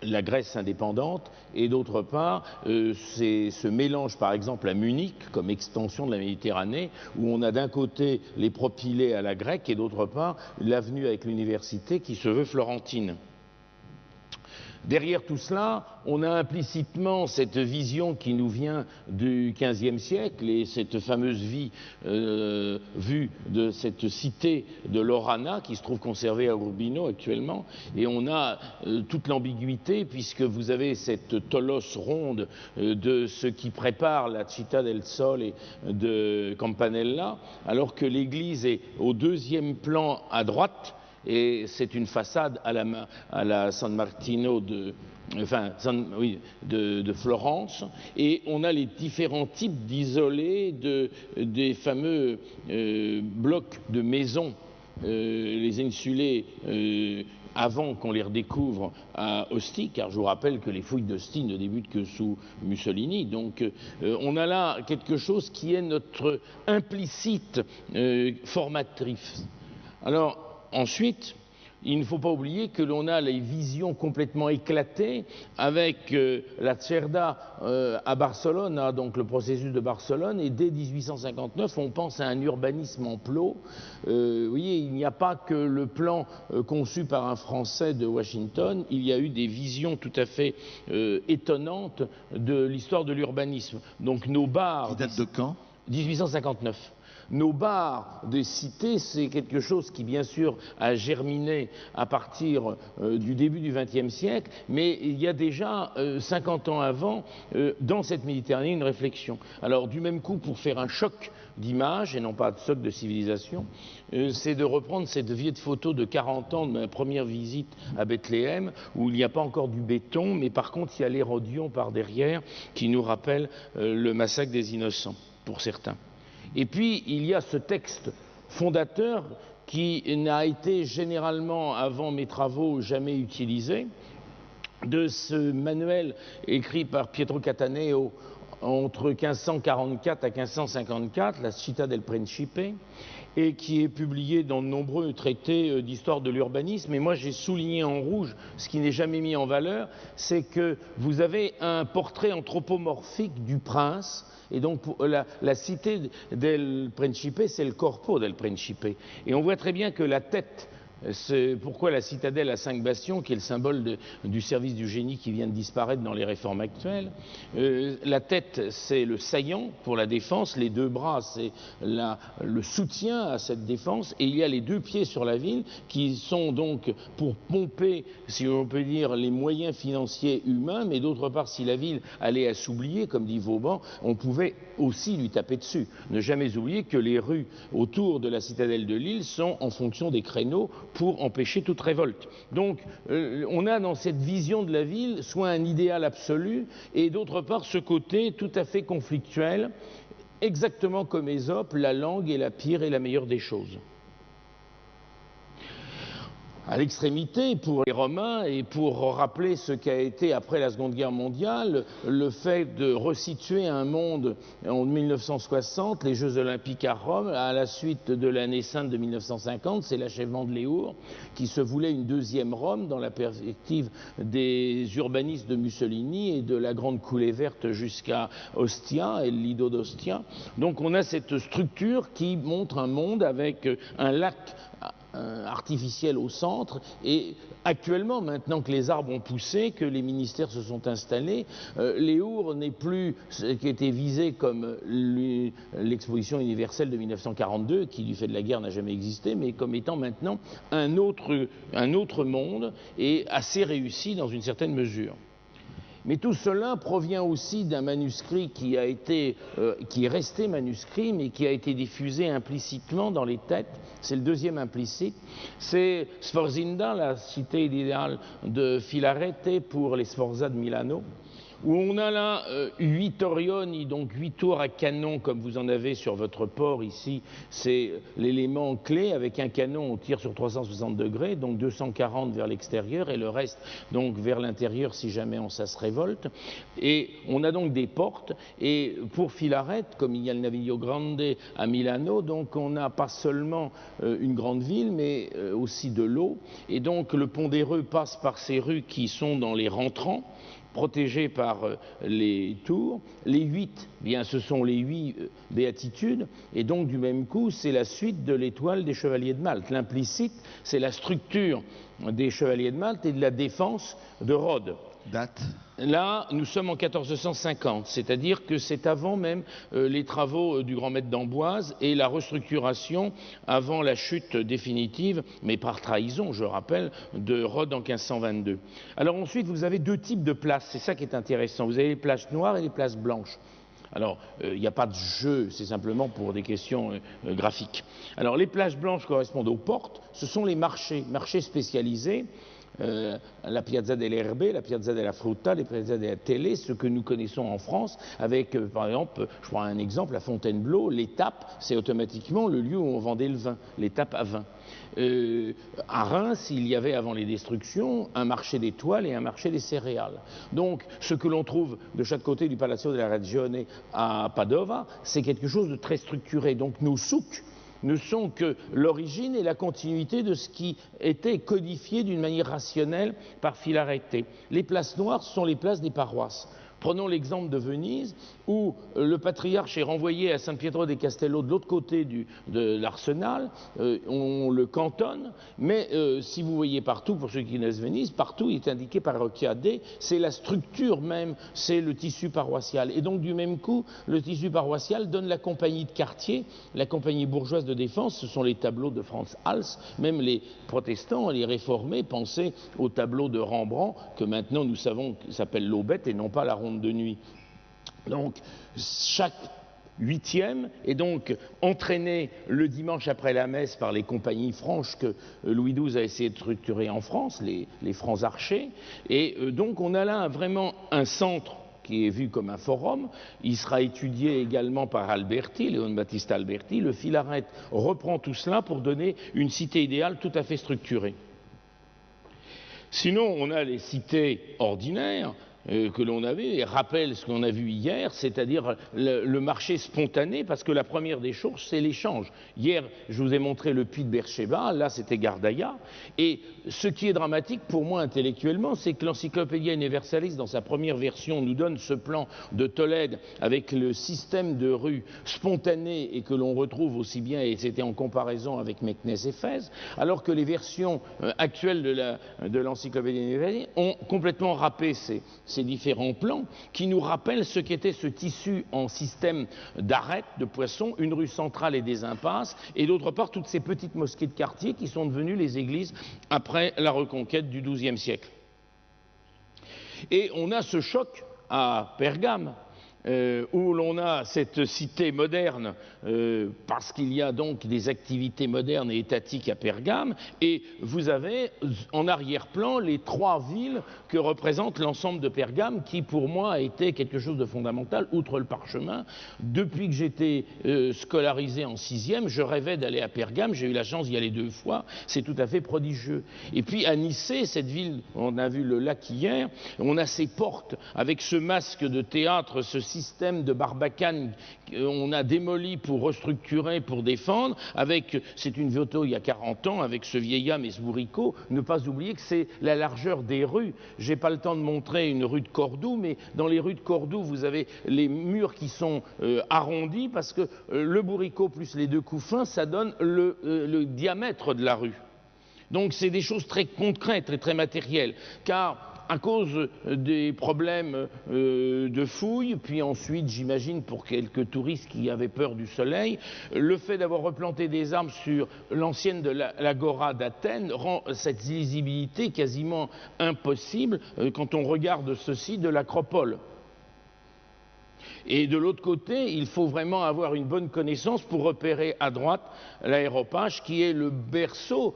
la Grèce indépendante, et d'autre part c'est ce mélange par exemple à Munich comme extension de la Méditerranée, où on a d'un côté les propylées à la grecque et d'autre part l'avenue avec l'université qui se veut florentine. Derrière tout cela, on a implicitement cette vision qui nous vient du XVe siècle et cette fameuse vue de cette cité de Lorana qui se trouve conservée à Urbino actuellement. Et on a toute l'ambiguïté puisque vous avez cette Tolos ronde de ce qui prépare la Città del Sole de Campanella, alors que l'église est au deuxième plan à droite. Et c'est une façade à la San Martino de Florence, et on a les différents types d'isolés des fameux blocs de maisons, les insulés, avant qu'on les redécouvre à Ostie, car je vous rappelle que les fouilles d'Ostie ne débutent que sous Mussolini. Donc on a là quelque chose qui est notre implicite formatrice. Alors, ensuite, il ne faut pas oublier que l'on a les visions complètement éclatées avec la Cerda à Barcelone, donc le processus de Barcelone, et dès 1859, on pense à un urbanisme en plot. Vous voyez, il n'y a pas que le plan conçu par un Français de Washington, il y a eu des visions tout à fait étonnantes de l'histoire de l'urbanisme. Donc nos bars... Qui date de quand ? 1859. Nos bars des cités, c'est quelque chose qui, bien sûr, a germiné à partir du début du XXe siècle, mais il y a déjà 50 ans avant, dans cette Méditerranée, une réflexion. Alors, du même coup, pour faire un choc d'image, et non pas de choc de civilisation, c'est de reprendre cette vieille photo de 40 ans de ma première visite à Bethléem, où il n'y a pas encore du béton, mais par contre, il y a l'érodion par derrière qui nous rappelle le massacre des innocents, pour certains. Et puis, il y a ce texte fondateur qui n'a été généralement, avant mes travaux, jamais utilisé, de ce manuel écrit par Pietro Cataneo entre 1544 à 1554, la Città del Principe, et qui est publié dans de nombreux traités d'histoire de l'urbanisme. Et moi, j'ai souligné en rouge, ce qui n'est jamais mis en valeur, c'est que vous avez un portrait anthropomorphique du prince. Et donc, la cité del Principe, c'est le corpo del Principe. Et on voit très bien que la tête C'est pourquoi la citadelle à 5 bastions, qui est le symbole du service du génie qui vient de disparaître dans les réformes actuelles. La tête, c'est le saillant pour la défense, les 2 bras, c'est le soutien à cette défense, et il y a les 2 pieds sur la ville qui sont donc pour pomper, si on peut dire, les moyens financiers humains, mais d'autre part, si la ville allait à s'oublier, comme dit Vauban, on pouvait aussi lui taper dessus. Ne jamais oublier que les rues autour de la citadelle de Lille sont en fonction des créneaux pour empêcher toute révolte. Donc on a dans cette vision de la ville soit un idéal absolu et d'autre part ce côté tout à fait conflictuel, exactement comme Ésope, la langue est la pire et la meilleure des choses. À l'extrémité, pour les Romains, et pour rappeler ce qu'a été après la Seconde Guerre mondiale, le fait de resituer un monde en 1960, les Jeux Olympiques à Rome, à la suite de l'année sainte de 1950, c'est l'achèvement de Léour, qui se voulait une 2e Rome dans la perspective des urbanistes de Mussolini et de la grande coulée verte jusqu'à Ostia et le Lido d'Ostia. Donc on a cette structure qui montre un monde avec un lac artificiel au centre et actuellement, maintenant que les arbres ont poussé, que les ministères se sont installés, Léour n'est plus ce qui était visé comme l'exposition universelle de 1942, qui du fait de la guerre n'a jamais existé, mais comme étant maintenant un autre monde et assez réussi dans une certaine mesure. Mais tout cela provient aussi d'un manuscrit qui est resté manuscrit, mais qui a été diffusé implicitement dans les têtes. C'est le 2e implicite. C'est Sforzinda, la cité idéale de Filarete pour les Sforza de Milano, où on a là 8 orioni, donc 8 tours à canon, comme vous en avez sur votre port ici. C'est l'élément clé. Avec un canon, on tire sur 360 degrés, donc 240 vers l'extérieur, et le reste donc vers l'intérieur si jamais ça se révolte. Et on a donc des portes, et pour Filarete, comme il y a le Naviglio Grande à Milano, donc on n'a pas seulement une grande ville, mais aussi de l'eau. Et donc le pont des Reux passe par ces rues qui sont dans les rentrants, protégés par les tours. Les 8, bien, ce sont les 8 béatitudes, et donc du même coup, c'est la suite de l'étoile des Chevaliers de Malte. L'implicite, c'est la structure des Chevaliers de Malte et de la défense de Rhodes. Date? Là, nous sommes en 1450, c'est-à-dire que c'est avant même les travaux du grand maître d'Amboise et la restructuration avant la chute définitive, mais par trahison, je rappelle, de Rhodes en 1522. Alors ensuite, vous avez 2 types de places, c'est ça qui est intéressant. Vous avez les places noires et les places blanches. Alors, il n'y a pas de jeu, c'est simplement pour des questions graphiques. Alors, les places blanches correspondent aux portes, ce sont les marchés spécialisés. La Piazza dell'Erbe, la Piazza della Frutta, la Piazza della Tele, ce que nous connaissons en France, avec par exemple, je prends un exemple, la Fontainebleau, l'étape, c'est automatiquement le lieu où on vendait le vin, l'étape à vin. À Reims, il y avait avant les destructions un marché des toiles et un marché des céréales. Donc ce que l'on trouve de chaque côté du Palazzo della Regione à Padova, c'est quelque chose de très structuré. Donc nos souks ne sont que l'origine et la continuité de ce qui était codifié d'une manière rationnelle par Filarete. Les places noires sont les places des paroisses. Prenons l'exemple de Venise, où le patriarche est renvoyé à San Pietro de Castello de l'autre côté de l'arsenal, on le cantonne, mais si vous voyez partout, pour ceux qui connaissent Venise, partout il est indiqué parrochiade, c'est la structure même, c'est le tissu paroissial. Et donc du même coup, le tissu paroissial donne la compagnie de quartier, la compagnie bourgeoise de défense, ce sont les tableaux de Franz Hals, même les protestants, les réformés pensaient au tableau de Rembrandt, que maintenant nous savons s'appelle l'Aubette et non pas la Ronde de nuit. Donc chaque 8e est donc entraîné le dimanche après la messe par les compagnies franches que Louis XII a essayé de structurer en France, les francs archers, et donc on a là vraiment un centre qui est vu comme un forum. Il sera étudié également par Alberti, Léon Battista Alberti. Le Filarete reprend tout cela pour donner une cité idéale tout à fait structurée. Sinon, on a les cités ordinaires, que l'on a vu et rappelle ce qu'on a vu hier, c'est-à-dire le marché spontané, parce que la première des choses, c'est l'échange. Hier, je vous ai montré le puits de Beersheba, là c'était Gardaïa, et ce qui est dramatique pour moi intellectuellement, c'est que l'Encyclopédia Universalis, dans sa première version, nous donne ce plan de Tolède avec le système de rues spontanées et que l'on retrouve aussi bien, et c'était en comparaison avec Meknès-Éphèse, alors que les versions actuelles de l'Encyclopédia Universalis ont complètement râpé ces différents plans qui nous rappellent ce qu'était ce tissu en système d'arêtes de poissons, une rue centrale et des impasses, et d'autre part toutes ces petites mosquées de quartier qui sont devenues les églises après la reconquête du XIIe siècle. Et on a ce choc à Pergame, où l'on a cette cité moderne, parce qu'il y a donc des activités modernes et étatiques à Pergame, et vous avez en arrière-plan les 3 villes que représente l'ensemble de Pergame, qui pour moi a été quelque chose de fondamental, outre le parchemin. Depuis que j'étais scolarisé en 6e, je rêvais d'aller à Pergame, j'ai eu la chance d'y aller 2 fois, c'est tout à fait prodigieux. Et puis à Nicée, cette ville, on a vu le lac hier, on a ces portes avec ce masque de théâtre, ce système de Barbacane qu'on a démoli pour restructurer, pour défendre, c'est une photo il y a 40 ans, avec ce vieil âme et ce bourricot, ne pas oublier que c'est la largeur des rues. J'ai pas le temps de montrer une rue de Cordoue, mais dans les rues de Cordoue, vous avez les murs qui sont arrondis, parce que le bourricot plus les 2 couffins, ça donne le diamètre de la rue. Donc c'est des choses très concrètes et très matérielles, car à cause des problèmes de fouilles, puis ensuite, j'imagine, pour quelques touristes qui avaient peur du soleil, le fait d'avoir replanté des arbres sur l'ancienne de l'agora d'Athènes rend cette lisibilité quasiment impossible quand on regarde ceci de l'acropole. Et de l'autre côté, il faut vraiment avoir une bonne connaissance pour repérer à droite l'aéropage, qui est le berceau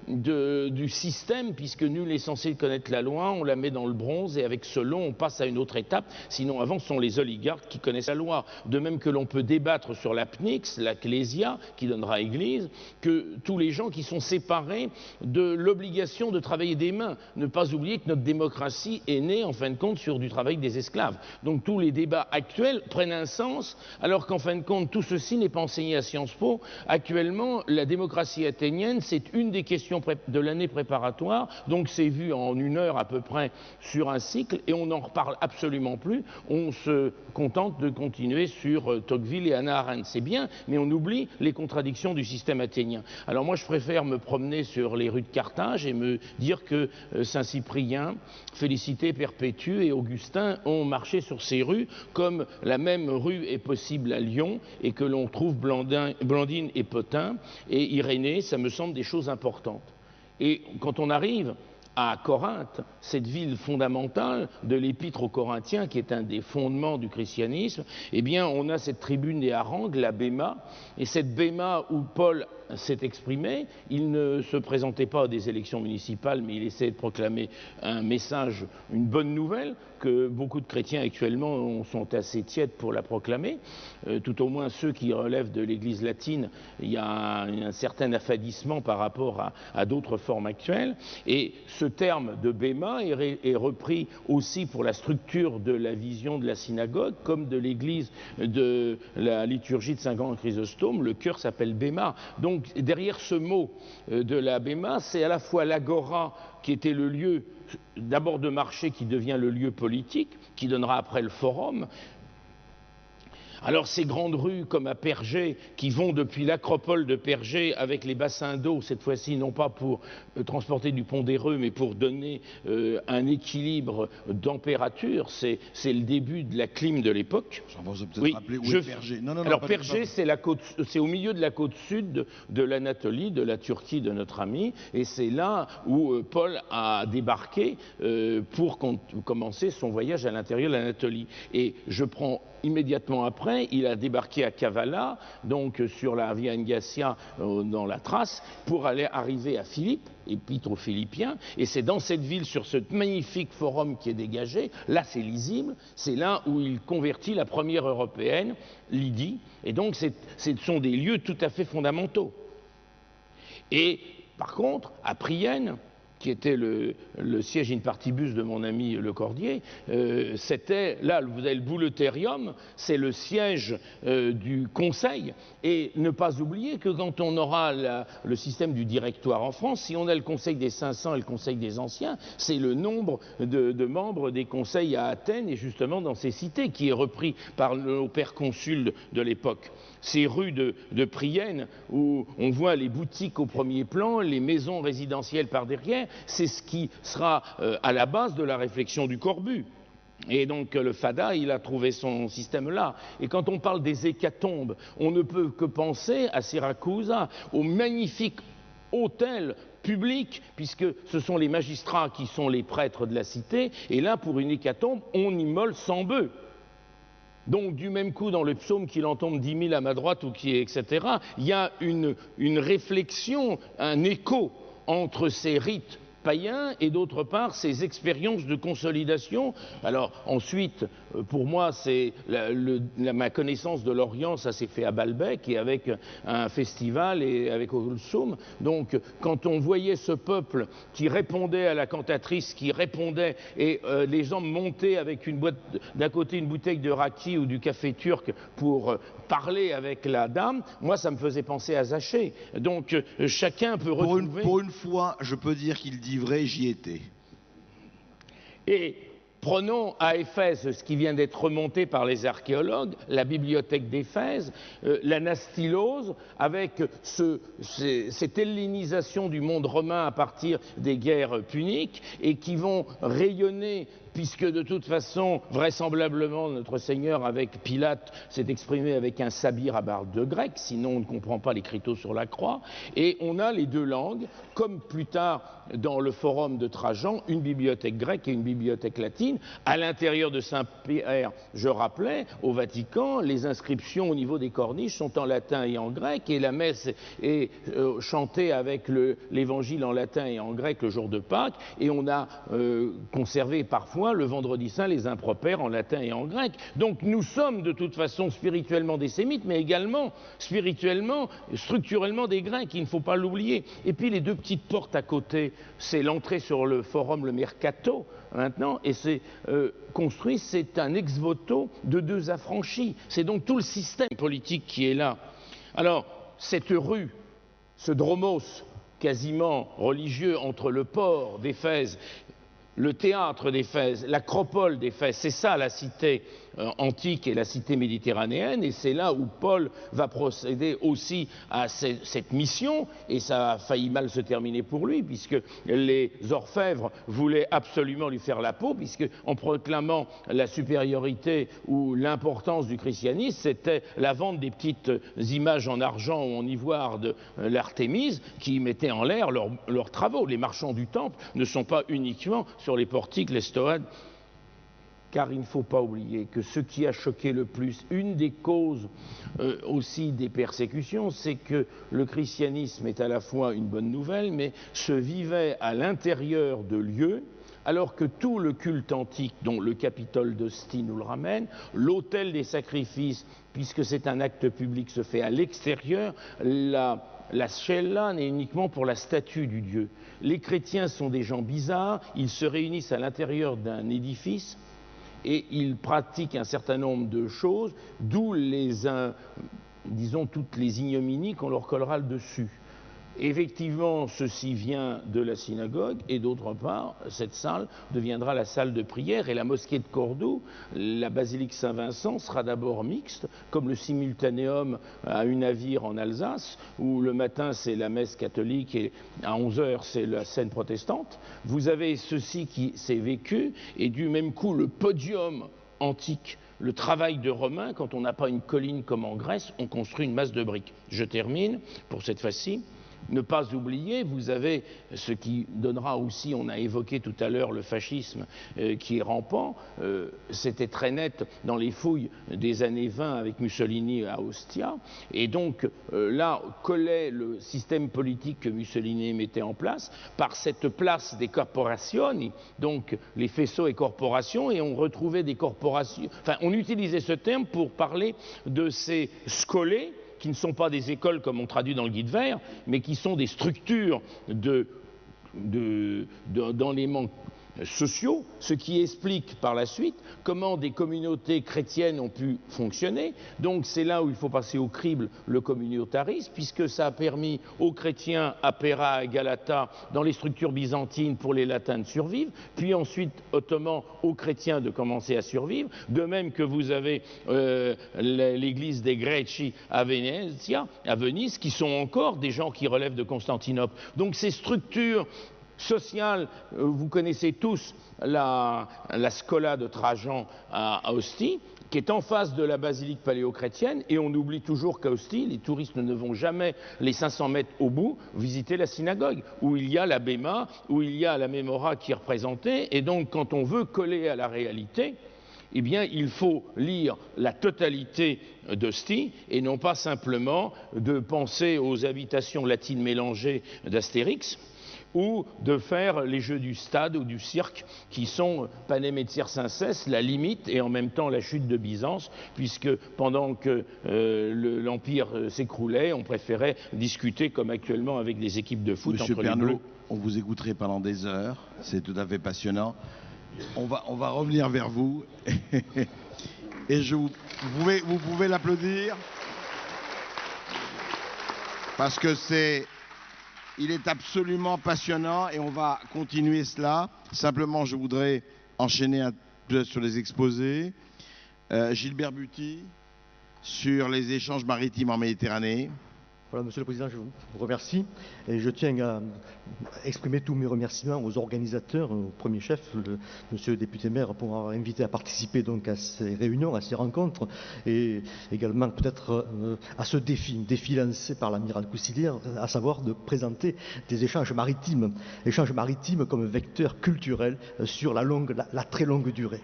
du système, puisque nul n'est censé connaître la loi, on la met dans le bronze, et avec ce long, on passe à une autre étape. Sinon, avant, ce sont les oligarques qui connaissent la loi. De même que l'on peut débattre sur la pnix, la clésia, qui donnera église, que tous les gens qui sont séparés de l'obligation de travailler des mains. Ne pas oublier que notre démocratie est née, en fin de compte, sur du travail des esclaves. Donc tous les débats actuels prennent un sens, alors qu'en fin de compte, tout ceci n'est pas enseigné à Sciences Po. Actuellement, la démocratie athénienne, c'est une des questions de l'année préparatoire, donc c'est vu en 1 heure à peu près sur un cycle, et on n'en reparle absolument plus. On se contente de continuer sur Tocqueville et Hannah Arendt. C'est bien, mais on oublie les contradictions du système athénien. Alors moi, je préfère me promener sur les rues de Carthage et me dire que Saint-Cyprien, Félicité, Perpétue et Augustin ont marché sur ces rues, comme la même rue est possible à Lyon, et que l'on trouve Blandine et Potin et Irénée, ça me semble des choses importantes. Et quand on arrive à Corinthe, cette ville fondamentale de l'Épître aux Corinthiens, qui est un des fondements du christianisme, eh bien, on a cette tribune des harangues, la Béma, et cette Béma où Paul s'est exprimé, il ne se présentait pas à des élections municipales, mais il essayait de proclamer un message, une bonne nouvelle, que beaucoup de chrétiens actuellement sont assez tièdes pour la proclamer, tout au moins ceux qui relèvent de l'Église latine, il y a un certain affadissement par rapport à d'autres formes actuelles, et ce terme de Béma est repris aussi pour la structure de la vision de la synagogue, comme de l'église de la liturgie de Saint Chrysostome, le chœur s'appelle Béma. Donc derrière ce mot de la Béma, c'est à la fois l'agora qui était le lieu d'abord de marché qui devient le lieu politique, qui donnera après le forum. Alors ces grandes rues comme à Pergé, qui vont depuis l'acropole de Pergé avec les bassins d'eau, cette fois-ci non pas pour transporter du pondéreux, mais pour donner un équilibre température, c'est le début de la clim de l'époque. Oui, rappeler où est Pergé. Non, alors Pergé, c'est au milieu de la côte sud de l'Anatolie, de la Turquie de notre ami, et c'est là où Paul a débarqué pour commencer son voyage à l'intérieur de l'Anatolie. Et je prends immédiatement après, il a débarqué à Kavala, donc sur la Via Engasia dans la Thrace, pour arriver à Philippe, épître aux Philippiens, et c'est dans cette ville, sur ce magnifique forum qui est dégagé, là c'est lisible, c'est là où il convertit la première européenne, Lydie, et donc ce sont des lieux tout à fait fondamentaux. Et par contre, à Prienne, qui était le siège in partibus de mon ami Le Cordier, c'était, là, vous avez le Bouleuterium, c'est le siège du Conseil. Et ne pas oublier que quand on aura le système du directoire en France, si on a le Conseil des 500 et le Conseil des Anciens, c'est le nombre de membres des conseils à Athènes et justement dans ces cités qui est repris par nos pères consuls de l'époque. Ces rues de Prienne où on voit les boutiques au premier plan, les maisons résidentielles par derrière, c'est ce qui sera à la base de la réflexion du Corbu. Et donc le Fada, il a trouvé son système là. Et quand on parle des hécatombes, on ne peut que penser à Siracusa, au magnifique hôtel public, puisque ce sont les magistrats qui sont les prêtres de la cité, et là, pour une hécatombe, on immole 100 bœufs. Donc, du même coup, dans le psaume qu'il en tombe 10 000 à ma droite, ou qui est, etc., il y a une réflexion, un écho entre ces rites païens et d'autre part ces expériences de consolidation. Alors ensuite, pour moi, c'est ma connaissance de l'Orient, ça s'est fait à Baalbek et avec un festival et avec Ulsum. Donc quand on voyait ce peuple qui répondait à la cantatrice, qui répondait et les gens montaient avec une boîte, d'un côté une bouteille de raki ou du café turc pour parler avec la dame, moi ça me faisait penser à Zaché. Donc chacun peut retrouver... Pour une fois, je peux dire qu'il dit vrai, j'y étais. Et prenons à Éphèse ce qui vient d'être remonté par les archéologues, la bibliothèque d'Éphèse, l'anastylose, avec cette hellénisation du monde romain à partir des guerres puniques, et qui vont rayonner, puisque de toute façon, vraisemblablement, notre Seigneur, avec Pilate, s'est exprimé avec un sabir à barbe de grec, sinon on ne comprend pas l'écriteau sur la croix, et on a les deux langues, comme plus tard dans le forum de Trajan, une bibliothèque grecque et une bibliothèque latine. À l'intérieur de Saint-Pierre, je rappelais, au Vatican, les inscriptions au niveau des corniches sont en latin et en grec, et la messe est chantée avec l'évangile en latin et en grec le jour de Pâques, et on a conservé parfois le vendredi saint les impropères en latin et en grec. Donc nous sommes de toute façon spirituellement des sémites, mais également spirituellement, structurellement des grecs, il ne faut pas l'oublier. Et puis les deux petites portes à côté, c'est l'entrée sur le forum, le Mercato, maintenant, et c'est construit, c'est un ex-voto de deux affranchis. C'est donc tout le système politique qui est là. Alors, cette rue, ce dromos quasiment religieux entre le port d'Éphèse, le théâtre d'Éphèse, l'acropole d'Éphèse, c'est ça la cité antique et la cité méditerranéenne, et c'est là où Paul va procéder aussi à cette mission, et ça a failli mal se terminer pour lui, puisque les orfèvres voulaient absolument lui faire la peau, puisque en proclamant la supériorité ou l'importance du christianisme, c'était la vente des petites images en argent ou en ivoire de l'Artémise qui mettaient en l'air leurs travaux. Les marchands du temple ne sont pas uniquement sur les portiques, les stoades, car il ne faut pas oublier que ce qui a choqué le plus, une des causes aussi des persécutions, c'est que le christianisme est à la fois une bonne nouvelle, mais se vivait à l'intérieur de lieux, alors que tout le culte antique, dont le Capitole d'Ostie nous le ramène, l'autel des sacrifices, puisque c'est un acte public, se fait à l'extérieur, la Scella n'est uniquement pour la statue du Dieu. Les chrétiens sont des gens bizarres, ils se réunissent à l'intérieur d'un édifice et ils pratiquent un certain nombre de choses, d'où disons toutes les ignominies qu'on leur collera le dessus. Effectivement, ceci vient de la synagogue, et d'autre part, cette salle deviendra la salle de prière, et la mosquée de Cordoue, la basilique Saint-Vincent, sera d'abord mixte, comme le simultanéum à Unavir en Alsace, où le matin c'est la messe catholique et à 11h c'est la scène protestante. Vous avez ceci qui s'est vécu, et du même coup le podium antique, le travail de Romain, quand on n'a pas une colline comme en Grèce, on construit une masse de briques. Je termine pour cette fois-ci. Ne pas oublier, vous avez ce qui donnera aussi, on a évoqué tout à l'heure le fascisme qui est rampant, c'était très net dans les fouilles des années 20 avec Mussolini à Ostia, et donc là collait le système politique que Mussolini mettait en place par cette place des corporazioni, donc les faisceaux et corporations, et on retrouvait des corporations, enfin on utilisait ce terme pour parler de ces scolés, qui ne sont pas des écoles comme on traduit dans le Guide vert, mais qui sont des structures de dans les manques sociaux, ce qui explique par la suite comment des communautés chrétiennes ont pu fonctionner. Donc c'est là où il faut passer au crible le communautarisme, puisque ça a permis aux chrétiens à Péra, à Galata, dans les structures byzantines pour les latins de survivre, puis ensuite ottomans aux chrétiens de commencer à survivre, de même que vous avez l'église des Greci à Venise, qui sont encore des gens qui relèvent de Constantinople. Donc ces structures sociale, vous connaissez tous la Scola de Trajan à Ostie, qui est en face de la basilique paléochrétienne, et on oublie toujours qu'à Ostie, les touristes ne vont jamais les 500 mètres au bout visiter la synagogue, où il y a la Béma, où il y a la Mémora qui est représentée, et donc quand on veut coller à la réalité, eh bien, il faut lire la totalité d'Ostie et non pas simplement de penser aux habitations latines mélangées d'Astérix, ou de faire les jeux du stade ou du cirque qui sont Panem et Circenses, la limite et en même temps la chute de Byzance, puisque pendant que l'Empire s'écroulait, on préférait discuter comme actuellement avec des équipes de foot Monsieur entre Pernaut, les Bleus. on vous écouterait pendant des heures, c'est tout à fait passionnant. On va revenir vers vous et vous pouvez l'applaudir parce que il est absolument passionnant et on va continuer cela. Simplement, je voudrais enchaîner un peu sur les exposés. Gilbert Buty, sur les échanges maritimes en Méditerranée. Voilà, Monsieur le Président, je vous remercie et je tiens à exprimer tous mes remerciements aux organisateurs, au premier chef, Monsieur le député maire, pour avoir invité à participer donc à ces réunions, à ces rencontres, et également peut-être à ce défi lancé par l'amiral Coussilière, à savoir de présenter des échanges maritimes comme vecteur culturel sur la très longue durée.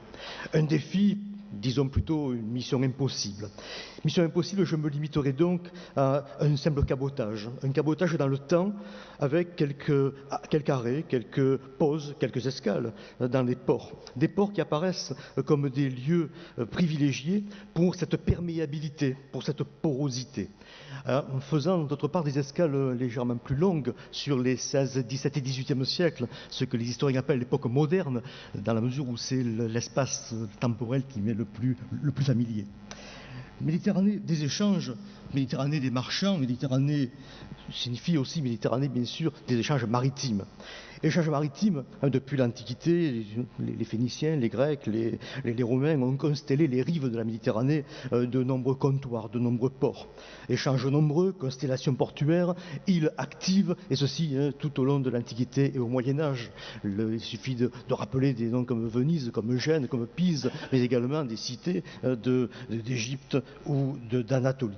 Un défi, disons plutôt une mission impossible. Mission impossible, je me limiterai donc à un simple cabotage. Un cabotage dans le temps avec quelques arrêts, quelques pauses, quelques escales dans les ports. Des ports qui apparaissent comme des lieux privilégiés pour cette perméabilité, pour cette porosité. En faisant d'autre part des escales légèrement plus longues sur les 16, 17 et 18e siècles, ce que les historiens appellent l'époque moderne, dans la mesure où c'est l'espace temporel qui m'est le plus familier. Méditerranée des échanges, Méditerranée des marchands, Méditerranée signifie aussi Méditerranée, bien sûr, des échanges maritimes. Échanges maritimes, depuis l'Antiquité, les Phéniciens, les Grecs, les Romains ont constellé les rives de la Méditerranée de nombreux comptoirs, de nombreux ports. Échanges nombreux, constellations portuaires, îles actives, et ceci tout au long de l'Antiquité et au Moyen-Âge. Il suffit de rappeler des noms comme Venise, comme Gênes, comme Pise, mais également des cités d'Égypte ou d'Anatolie.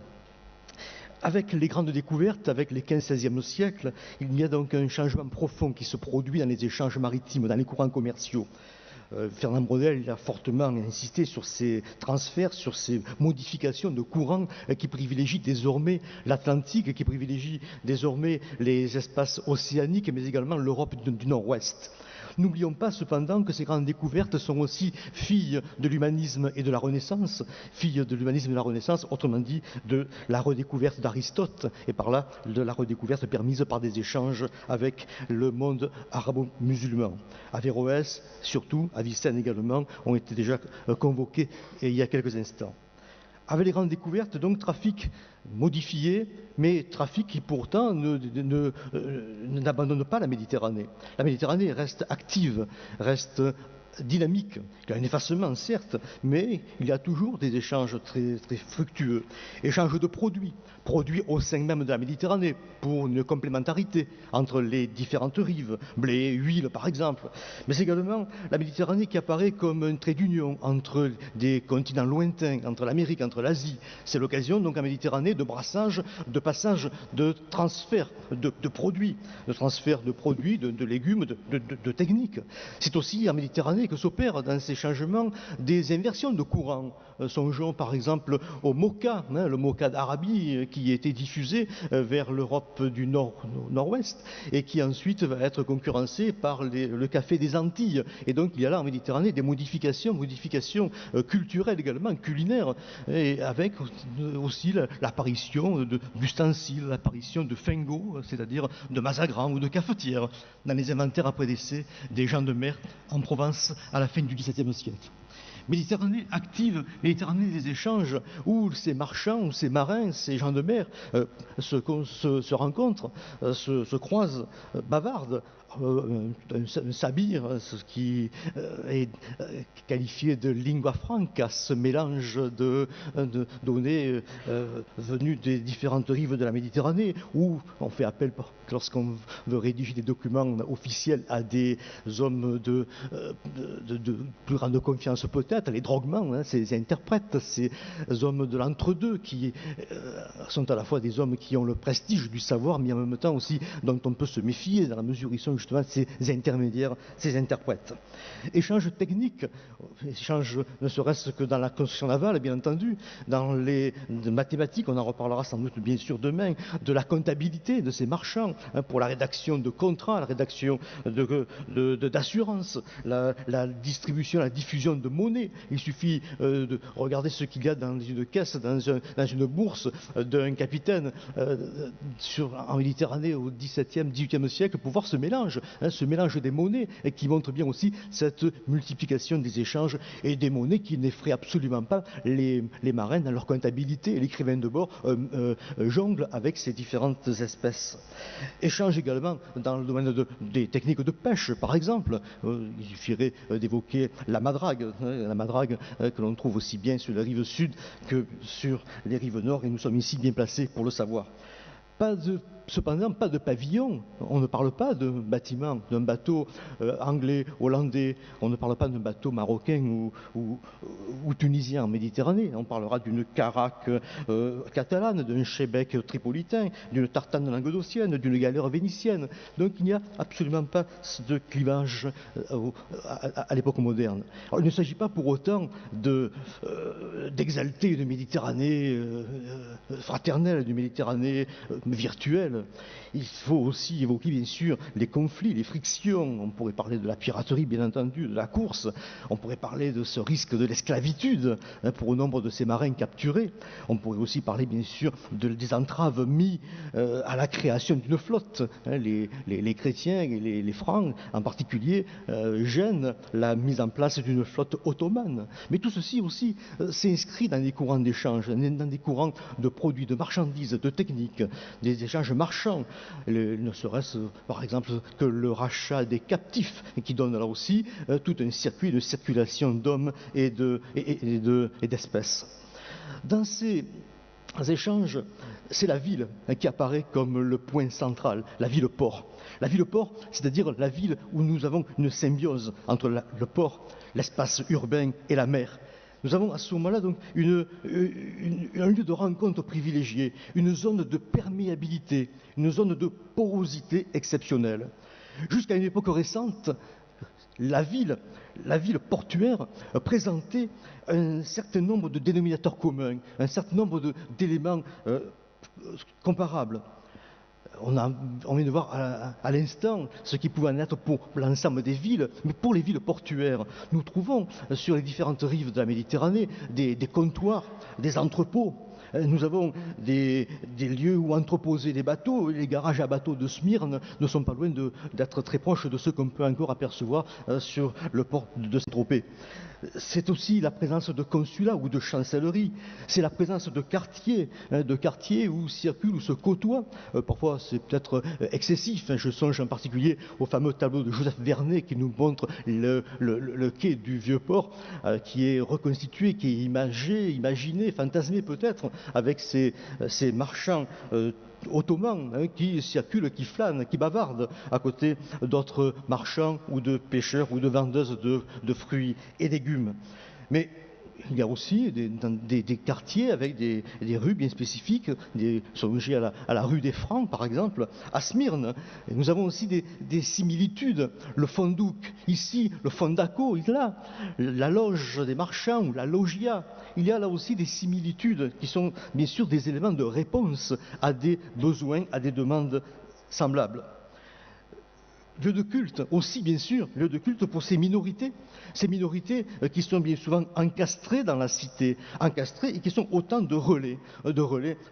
Avec les grandes découvertes, avec les 15-16e siècles, il y a donc un changement profond qui se produit dans les échanges maritimes, dans les courants commerciaux. Fernand Braudel a fortement insisté sur ces transferts, sur ces modifications de courants qui privilégient désormais l'Atlantique, qui privilégient désormais les espaces océaniques, mais également l'Europe du Nord-Ouest. N'oublions pas cependant que ces grandes découvertes sont aussi filles de l'humanisme et de la Renaissance, autrement dit de la redécouverte d'Aristote, et par là de la redécouverte permise par des échanges avec le monde arabo-musulman. Averroès, surtout, Avicenne également, ont été déjà convoqués il y a quelques instants. Avec les grandes découvertes, donc, trafic modifié, mais trafic qui pourtant n'abandonne pas la Méditerranée. La Méditerranée reste active, reste dynamique. Il y a un effacement, certes, mais il y a toujours des échanges très, très fructueux. Échanges de produits au sein même de la Méditerranée, pour une complémentarité entre les différentes rives, blé, huile par exemple. Mais également la Méditerranée qui apparaît comme un trait d'union entre des continents lointains, entre l'Amérique, entre l'Asie. C'est l'occasion donc en Méditerranée de brassage, de passage, de transfert de produits, de légumes, de techniques. C'est aussi en Méditerranée Méditerranée que s'opèrent dans ces changements des inversions de courant. Songeons par exemple au moka, le moka d'Arabie qui a été diffusé vers l'Europe du nord-ouest et qui ensuite va être concurrencé par le café des Antilles. Et donc il y a là en Méditerranée des modifications culturelles également, culinaires, et avec aussi l'apparition d'ustensiles, l'apparition de fingos, c'est-à-dire de mazagrans ou de cafetières, dans les inventaires après décès des gens de mer en Provence à la fin du XVIIe siècle. Méditerranée active, Méditerranée des échanges, où ces marchands, où ces marins, ces gens de mer se rencontrent, se croisent, bavardent. Un sabir, ce qui est qualifié de lingua franca, ce mélange de données venues des différentes rives de la Méditerranée, où on fait appel, lorsqu'on veut rédiger des documents officiels, à des hommes de plus grande confiance peut-être, les drogmans, ces interprètes, ces hommes de l'entre-deux qui sont à la fois des hommes qui ont le prestige du savoir, mais en même temps aussi dont on peut se méfier dans la mesure où ils sont justement ces intermédiaires, ces interprètes. Échanges techniques, échanges ne serait-ce que dans la construction navale, bien entendu, dans les mathématiques, on en reparlera sans doute bien sûr demain, de la comptabilité de ces marchands, pour la rédaction de contrats, la rédaction d'assurances, la distribution, la diffusion de monnaie. Il suffit de regarder ce qu'il y a dans une caisse, dans une bourse d'un capitaine en Méditerranée au XVIIe, XVIIIe siècle pour voir ce mélange des monnaies et qui montre bien aussi cette multiplication des échanges et des monnaies qui n'effraient absolument pas les marins dans leur comptabilité. Et l'écrivain de bord jongle avec ces différentes espèces. Échange également dans le domaine des techniques de pêche, par exemple. Il suffirait d'évoquer la madrague que l'on trouve aussi bien sur les rives sud que sur les rives nord, et nous sommes ici bien placés pour le savoir. Cependant, pas de pavillon. On ne parle pas d'un bâtiment, d'un bateau anglais, hollandais. On ne parle pas d'un bateau marocain ou tunisien en Méditerranée. On parlera d'une caraque catalane, d'un chebec tripolitain, d'une tartane languedocienne, d'une galère vénitienne. Donc il n'y a absolument pas de clivage à l'époque moderne. Alors, il ne s'agit pas pour autant d'exalter une Méditerranée fraternelle, une Méditerranée virtuelle. Il faut aussi évoquer bien sûr les conflits, les frictions. On pourrait parler de la piraterie bien entendu, de la course. On pourrait parler de ce risque de l'esclavitude pour nombre de ces marins capturés. On pourrait aussi parler bien sûr des entraves mises à la création d'une flotte. Les chrétiens et les francs en particulier gênent la mise en place d'une flotte ottomane. Mais tout ceci aussi s'inscrit dans des courants d'échange, dans des courants de produits, de marchandises, de techniques, des échanges marchands, ne serait-ce par exemple que le rachat des captifs, qui donne là aussi tout un circuit de circulation d'hommes et d'espèces. Dans ces échanges, c'est la ville qui apparaît comme le point central, la ville-port. La ville-port, c'est-à-dire la ville où nous avons une symbiose entre le port, l'espace urbain et la mer. Nous avons à ce moment-là donc un lieu de rencontre privilégié, une zone de perméabilité, une zone de porosité exceptionnelle. Jusqu'à une époque récente, la ville portuaire présentait un certain nombre de dénominateurs communs, un certain nombre d'éléments comparables. On vient de voir à l'instant ce qui pouvait en être pour l'ensemble des villes, mais pour les villes portuaires, nous trouvons sur les différentes rives de la Méditerranée des comptoirs, des entrepôts. Nous avons des lieux où entreposer les bateaux. Les garages à bateaux de Smyrne ne sont pas loin d'être très proches de ceux qu'on peut encore apercevoir sur le port de Saint-Tropez. C'est aussi la présence de consulats ou de chancelleries. C'est la présence de quartiers où circulent, où se côtoient. Parfois, c'est peut-être excessif. Je songe en particulier au fameux tableau de Joseph Vernet qui nous montre le quai du Vieux-Port qui est reconstitué, qui est imaginé, fantasmé peut-être, avec ces marchands ottomans qui circulent, qui flânent, qui bavardent à côté d'autres marchands ou de pêcheurs ou de vendeuses de fruits et légumes. Mais il y a aussi des quartiers avec des rues bien spécifiques, songez à la rue des Francs par exemple, à Smyrne. Et nous avons aussi des similitudes. Le fondouk ici, le fondaco là, la loge des marchands ou la loggia. Il y a là aussi des similitudes qui sont bien sûr des éléments de réponse à des besoins, à des demandes semblables. Lieu de culte aussi, bien sûr, lieu de culte pour ces minorités qui sont bien souvent encastrées dans la cité, encastrées et qui sont autant de relais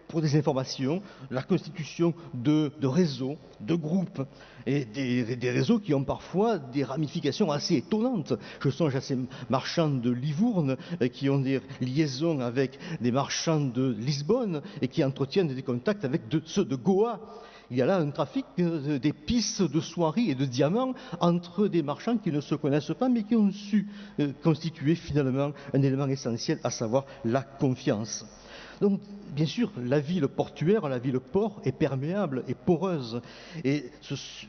pour des informations, la constitution de réseaux, de groupes, et des réseaux qui ont parfois des ramifications assez étonnantes. Je songe à ces marchands de Livourne qui ont des liaisons avec des marchands de Lisbonne et qui entretiennent des contacts avec ceux de Goa. Il y a là un trafic d'épices, de soieries et de diamants entre des marchands qui ne se connaissent pas mais qui ont su constituer finalement un élément essentiel, à savoir la confiance. Donc, bien sûr, la ville portuaire, la ville port est perméable et poreuse. Et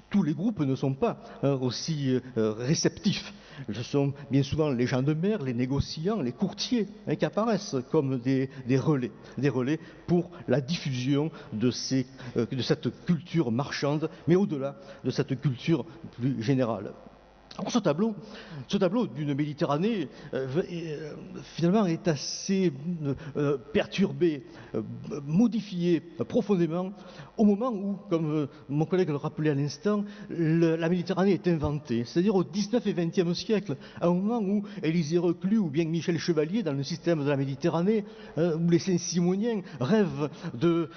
tous les groupes ne sont pas aussi réceptifs. Ce sont bien souvent les gens de mer, les négociants, les courtiers qui apparaissent comme des relais pour la diffusion de cette culture marchande, mais au-delà de cette culture plus générale. Alors ce tableau d'une Méditerranée finalement est assez perturbé, modifié profondément au moment où, comme mon collègue le rappelait à l'instant, la Méditerranée est inventée, c'est-à-dire au 19 et 20e siècle, à un moment où Élisée Reclus ou bien Michel Chevalier, dans le système de la Méditerranée, où les Saint-Simoniens rêvent de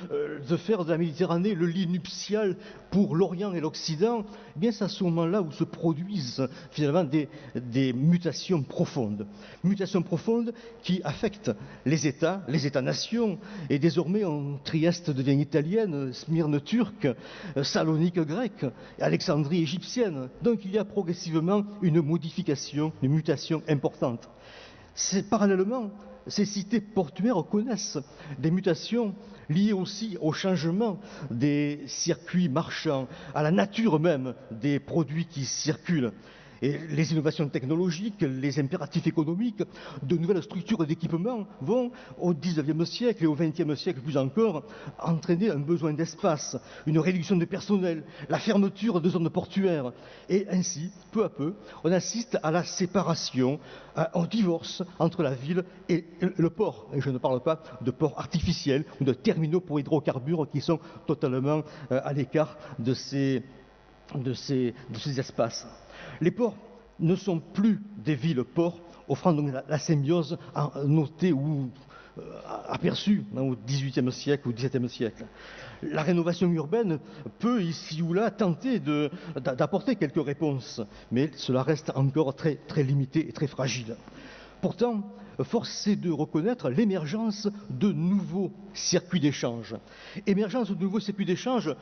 faire de la Méditerranée le lit nuptial pour l'Orient et l'Occident, eh bien c'est à ce moment-là où se produisent finalement des mutations profondes qui affectent les États-nations, et désormais Trieste devient italienne, Smyrne turque, Salonique grecque, Alexandrie égyptienne. Donc il y a progressivement une mutation importante. Parallèlement, ces cités portuaires connaissent des mutations liées aussi au changement des circuits marchands, à la nature même des produits qui circulent. Et les innovations technologiques, les impératifs économiques, de nouvelles structures d'équipement vont, au XIXe siècle et au XXe siècle plus encore, entraîner un besoin d'espace, une réduction de personnel, la fermeture de zones portuaires. Et ainsi, peu à peu, on assiste à la séparation, au divorce entre la ville et le port. Et je ne parle pas de ports artificiels ou de terminaux pour hydrocarbures qui sont totalement à l'écart de ces espaces. Les ports ne sont plus des villes-ports, offrant donc la symbiose notée ou aperçue au XVIIIe siècle ou XVIIe siècle. La rénovation urbaine peut ici ou là tenter d'apporter quelques réponses, mais cela reste encore très, très limité et très fragile. Pourtant, force est de reconnaître l'émergence de nouveaux circuits d'échange. Émergence de nouveaux circuits d'échange,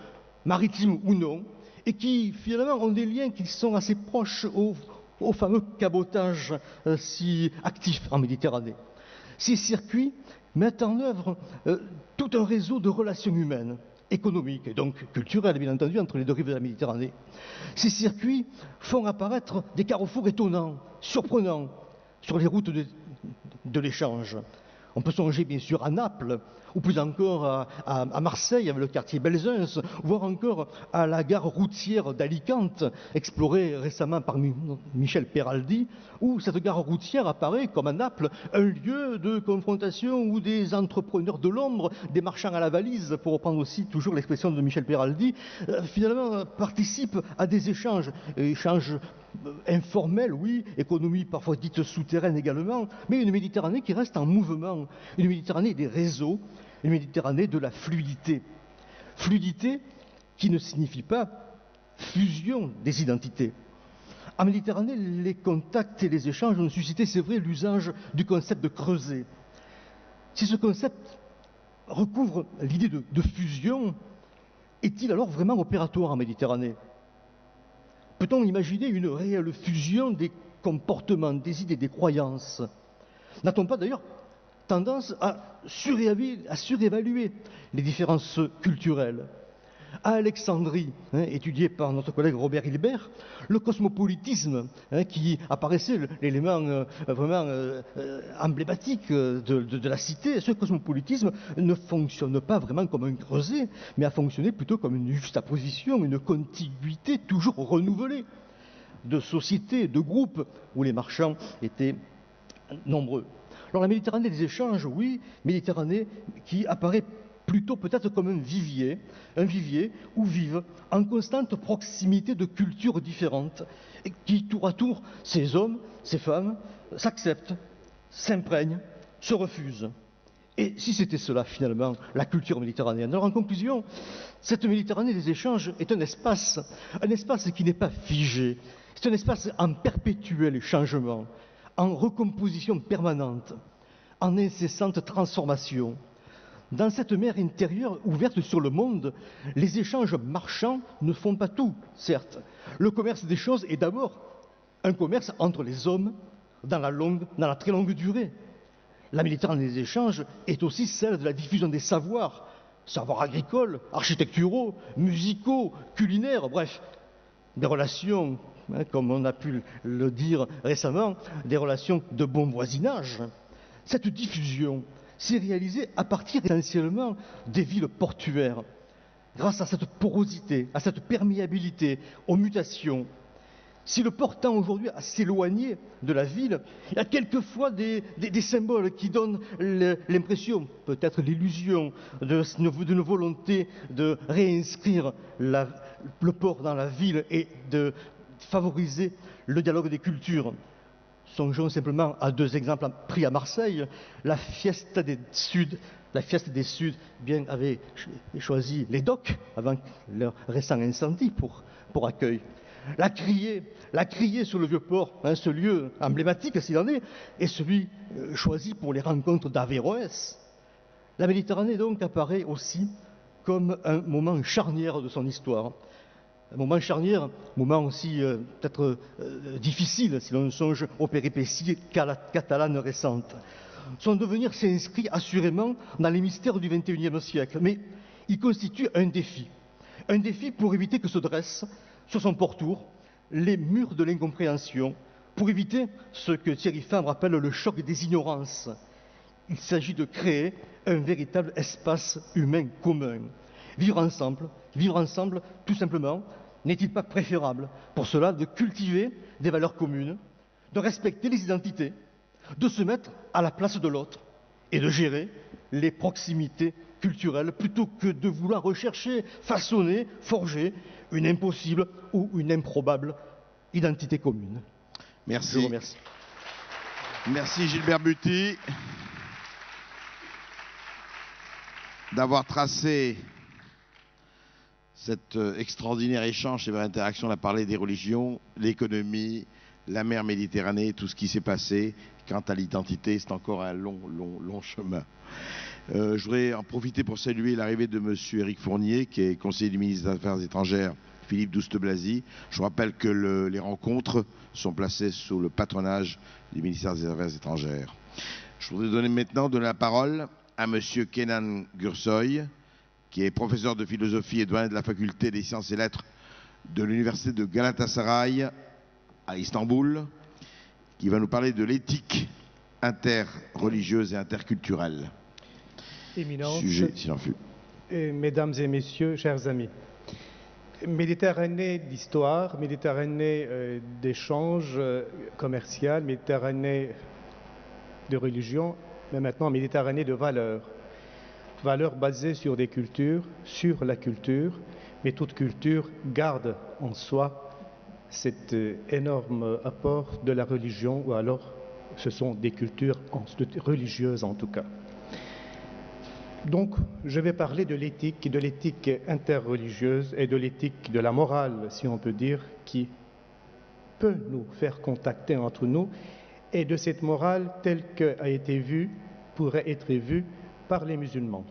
maritimes ou non, et qui finalement ont des liens qui sont assez proches au fameux cabotage si actif en Méditerranée. Ces circuits mettent en œuvre tout un réseau de relations humaines, économiques et donc culturelles, bien entendu, entre les deux rives de la Méditerranée. Ces circuits font apparaître des carrefours étonnants, surprenants, sur les routes de l'échange. On peut songer bien sûr à Naples, ou plus encore à Marseille avec le quartier Belzunce, voire encore à la gare routière d'Alicante, explorée récemment par Michel Peraldi, où cette gare routière apparaît, comme à Naples, un lieu de confrontation où des entrepreneurs de l'ombre, des marchands à la valise, pour reprendre aussi toujours l'expression de Michel Peraldi, finalement participent à des échanges informelle, oui, économie parfois dite souterraine également, mais une Méditerranée qui reste en mouvement, une Méditerranée des réseaux, une Méditerranée de la fluidité. Fluidité qui ne signifie pas fusion des identités. En Méditerranée, les contacts et les échanges ont suscité, c'est vrai, l'usage du concept de creuset. Si ce concept recouvre l'idée de fusion, est-il alors vraiment opératoire en Méditerranée ? Peut-on imaginer une réelle fusion des comportements, des idées, des croyances ? N'a-t-on pas d'ailleurs tendance à surévaluer les différences culturelles ? À Alexandrie, étudié par notre collègue Robert Hilbert, le cosmopolitisme, qui apparaissait l'élément vraiment emblématique de la cité, ce cosmopolitisme ne fonctionne pas vraiment comme un creuset, mais a fonctionné plutôt comme une juxtaposition, une contiguïté toujours renouvelée de sociétés, de groupes où les marchands étaient nombreux. Alors la Méditerranée des échanges, oui, Méditerranée qui apparaît plutôt peut-être comme un vivier où vivent en constante proximité de cultures différentes, et qui tour à tour, ces hommes, ces femmes, s'acceptent, s'imprègnent, se refusent. Et si c'était cela finalement, la culture méditerranéenne? Alors en conclusion, cette Méditerranée des échanges est un espace qui n'est pas figé, c'est un espace en perpétuel changement, en recomposition permanente, en incessante transformation. Dans cette mer intérieure ouverte sur le monde, les échanges marchands ne font pas tout, certes. Le commerce des choses est d'abord un commerce entre les hommes dans la très longue durée. La Méditerranée des échanges est aussi celle de la diffusion des savoirs agricoles, architecturaux, musicaux, culinaires, bref, des relations, comme on a pu le dire récemment, des relations de bon voisinage. Cette diffusion s'est réalisée à partir essentiellement des villes portuaires, grâce à cette porosité, à cette perméabilité, aux mutations. Si le port tend aujourd'hui à s'éloigner de la ville, il y a quelquefois des symboles qui donnent l'impression, peut-être l'illusion, d'une volonté de réinscrire le port dans la ville et de favoriser le dialogue des cultures. Songeons simplement à deux exemples pris à Marseille. La Fiesta des Suds, bien avait choisi les docks avant leur récent incendie pour accueil. La criée sur le Vieux-Port, ce lieu emblématique s'il en est, est celui choisi pour les rencontres d'Averroès. La Méditerranée donc apparaît aussi comme un moment charnière de son histoire. Un moment charnière, moment aussi peut-être difficile si l'on songe aux péripéties catalanes récentes. Son devenir s'inscrit assurément dans les mystères du XXIe siècle, mais il constitue un défi pour éviter que se dressent sur son pourtour les murs de l'incompréhension, pour éviter ce que Thierry Fabre appelle le choc des ignorances. Il s'agit de créer un véritable espace humain commun. Vivre ensemble, tout simplement, n'est-il pas préférable pour cela de cultiver des valeurs communes, de respecter les identités, de se mettre à la place de l'autre et de gérer les proximités culturelles plutôt que de vouloir rechercher, façonner, forger une impossible ou une improbable identité commune. Merci. Je vous remercie. Merci Gilbert Buty d'avoir tracé cet extraordinaire échange, cette interaction. On a parlé des religions, l'économie, la mer Méditerranée, tout ce qui s'est passé. Quant à l'identité, c'est encore un long chemin. Je voudrais en profiter pour saluer l'arrivée de M. Éric Fournier, qui est conseiller du ministre des Affaires étrangères, Philippe Douste-Blazy. Je vous rappelle que les rencontres sont placées sous le patronage du ministère des Affaires étrangères. Je voudrais donner la parole à M. Kenan Gürsoy, qui est professeur de philosophie et doyen de la faculté des sciences et lettres de l'université de Galatasaray à Istanbul, qui va nous parler de l'éthique interreligieuse et interculturelle. Éminence, sujet s'il en fut. Mesdames et messieurs, chers amis, Méditerranée d'histoire, Méditerranée d'échanges commerciaux, Méditerranée de religion, mais maintenant Méditerranée de valeurs. Valeurs basées sur des cultures, sur la culture, mais toute culture garde en soi cet énorme apport de la religion, ou alors ce sont des cultures religieuses en tout cas. Donc, je vais parler de l'éthique interreligieuse et de l'éthique de la morale, si on peut dire, qui peut nous faire contacter entre nous, et de cette morale telle qu'a été vue, pourrait être vue par les musulmans.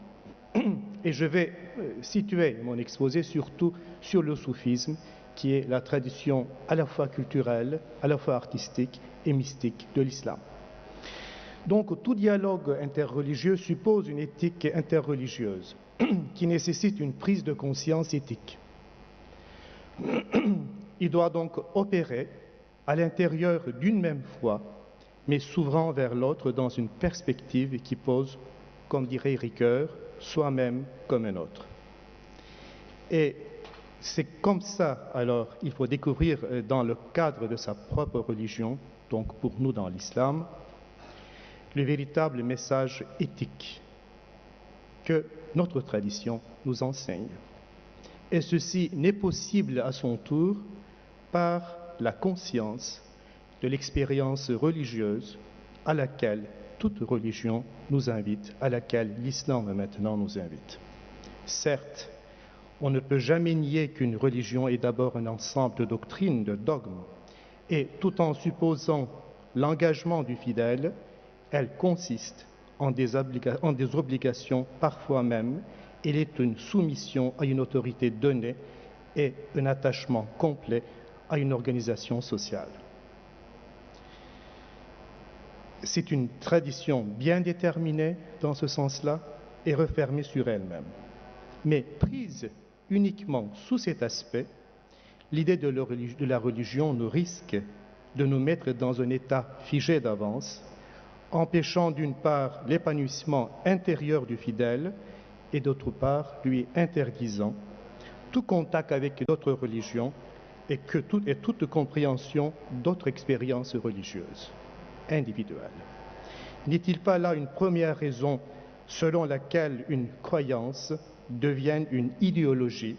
Et je vais situer mon exposé surtout sur le soufisme, qui est la tradition à la fois culturelle, à la fois artistique et mystique de l'islam. Donc, tout dialogue interreligieux suppose une éthique interreligieuse. qui nécessite une prise de conscience éthique. Il doit donc opérer à l'intérieur d'une même foi, mais s'ouvrant vers l'autre dans une perspective qui pose, comme dirait Ricoeur, soi-même comme un autre. Et c'est comme ça, alors, il faut découvrir dans le cadre de sa propre religion, donc pour nous dans l'islam, le véritable message éthique que notre tradition nous enseigne. Et ceci n'est possible à son tour par la conscience de l'expérience religieuse à laquelle toute religion nous invite, à laquelle l'islam maintenant nous invite. Certes, on ne peut jamais nier qu'une religion est d'abord un ensemble de doctrines, de dogmes, et tout en supposant l'engagement du fidèle, elle consiste en des obligations, parfois même, elle est une soumission à une autorité donnée et un attachement complet à une organisation sociale. C'est une tradition bien déterminée dans ce sens-là et refermée sur elle-même. Mais prise uniquement sous cet aspect, l'idée de la religion nous risque de nous mettre dans un état figé d'avance, empêchant d'une part l'épanouissement intérieur du fidèle et d'autre part lui interdisant tout contact avec d'autres religions et toute compréhension d'autres expériences religieuses individuelles. N'est-il pas là une première raison selon laquelle une croyance devienne une idéologie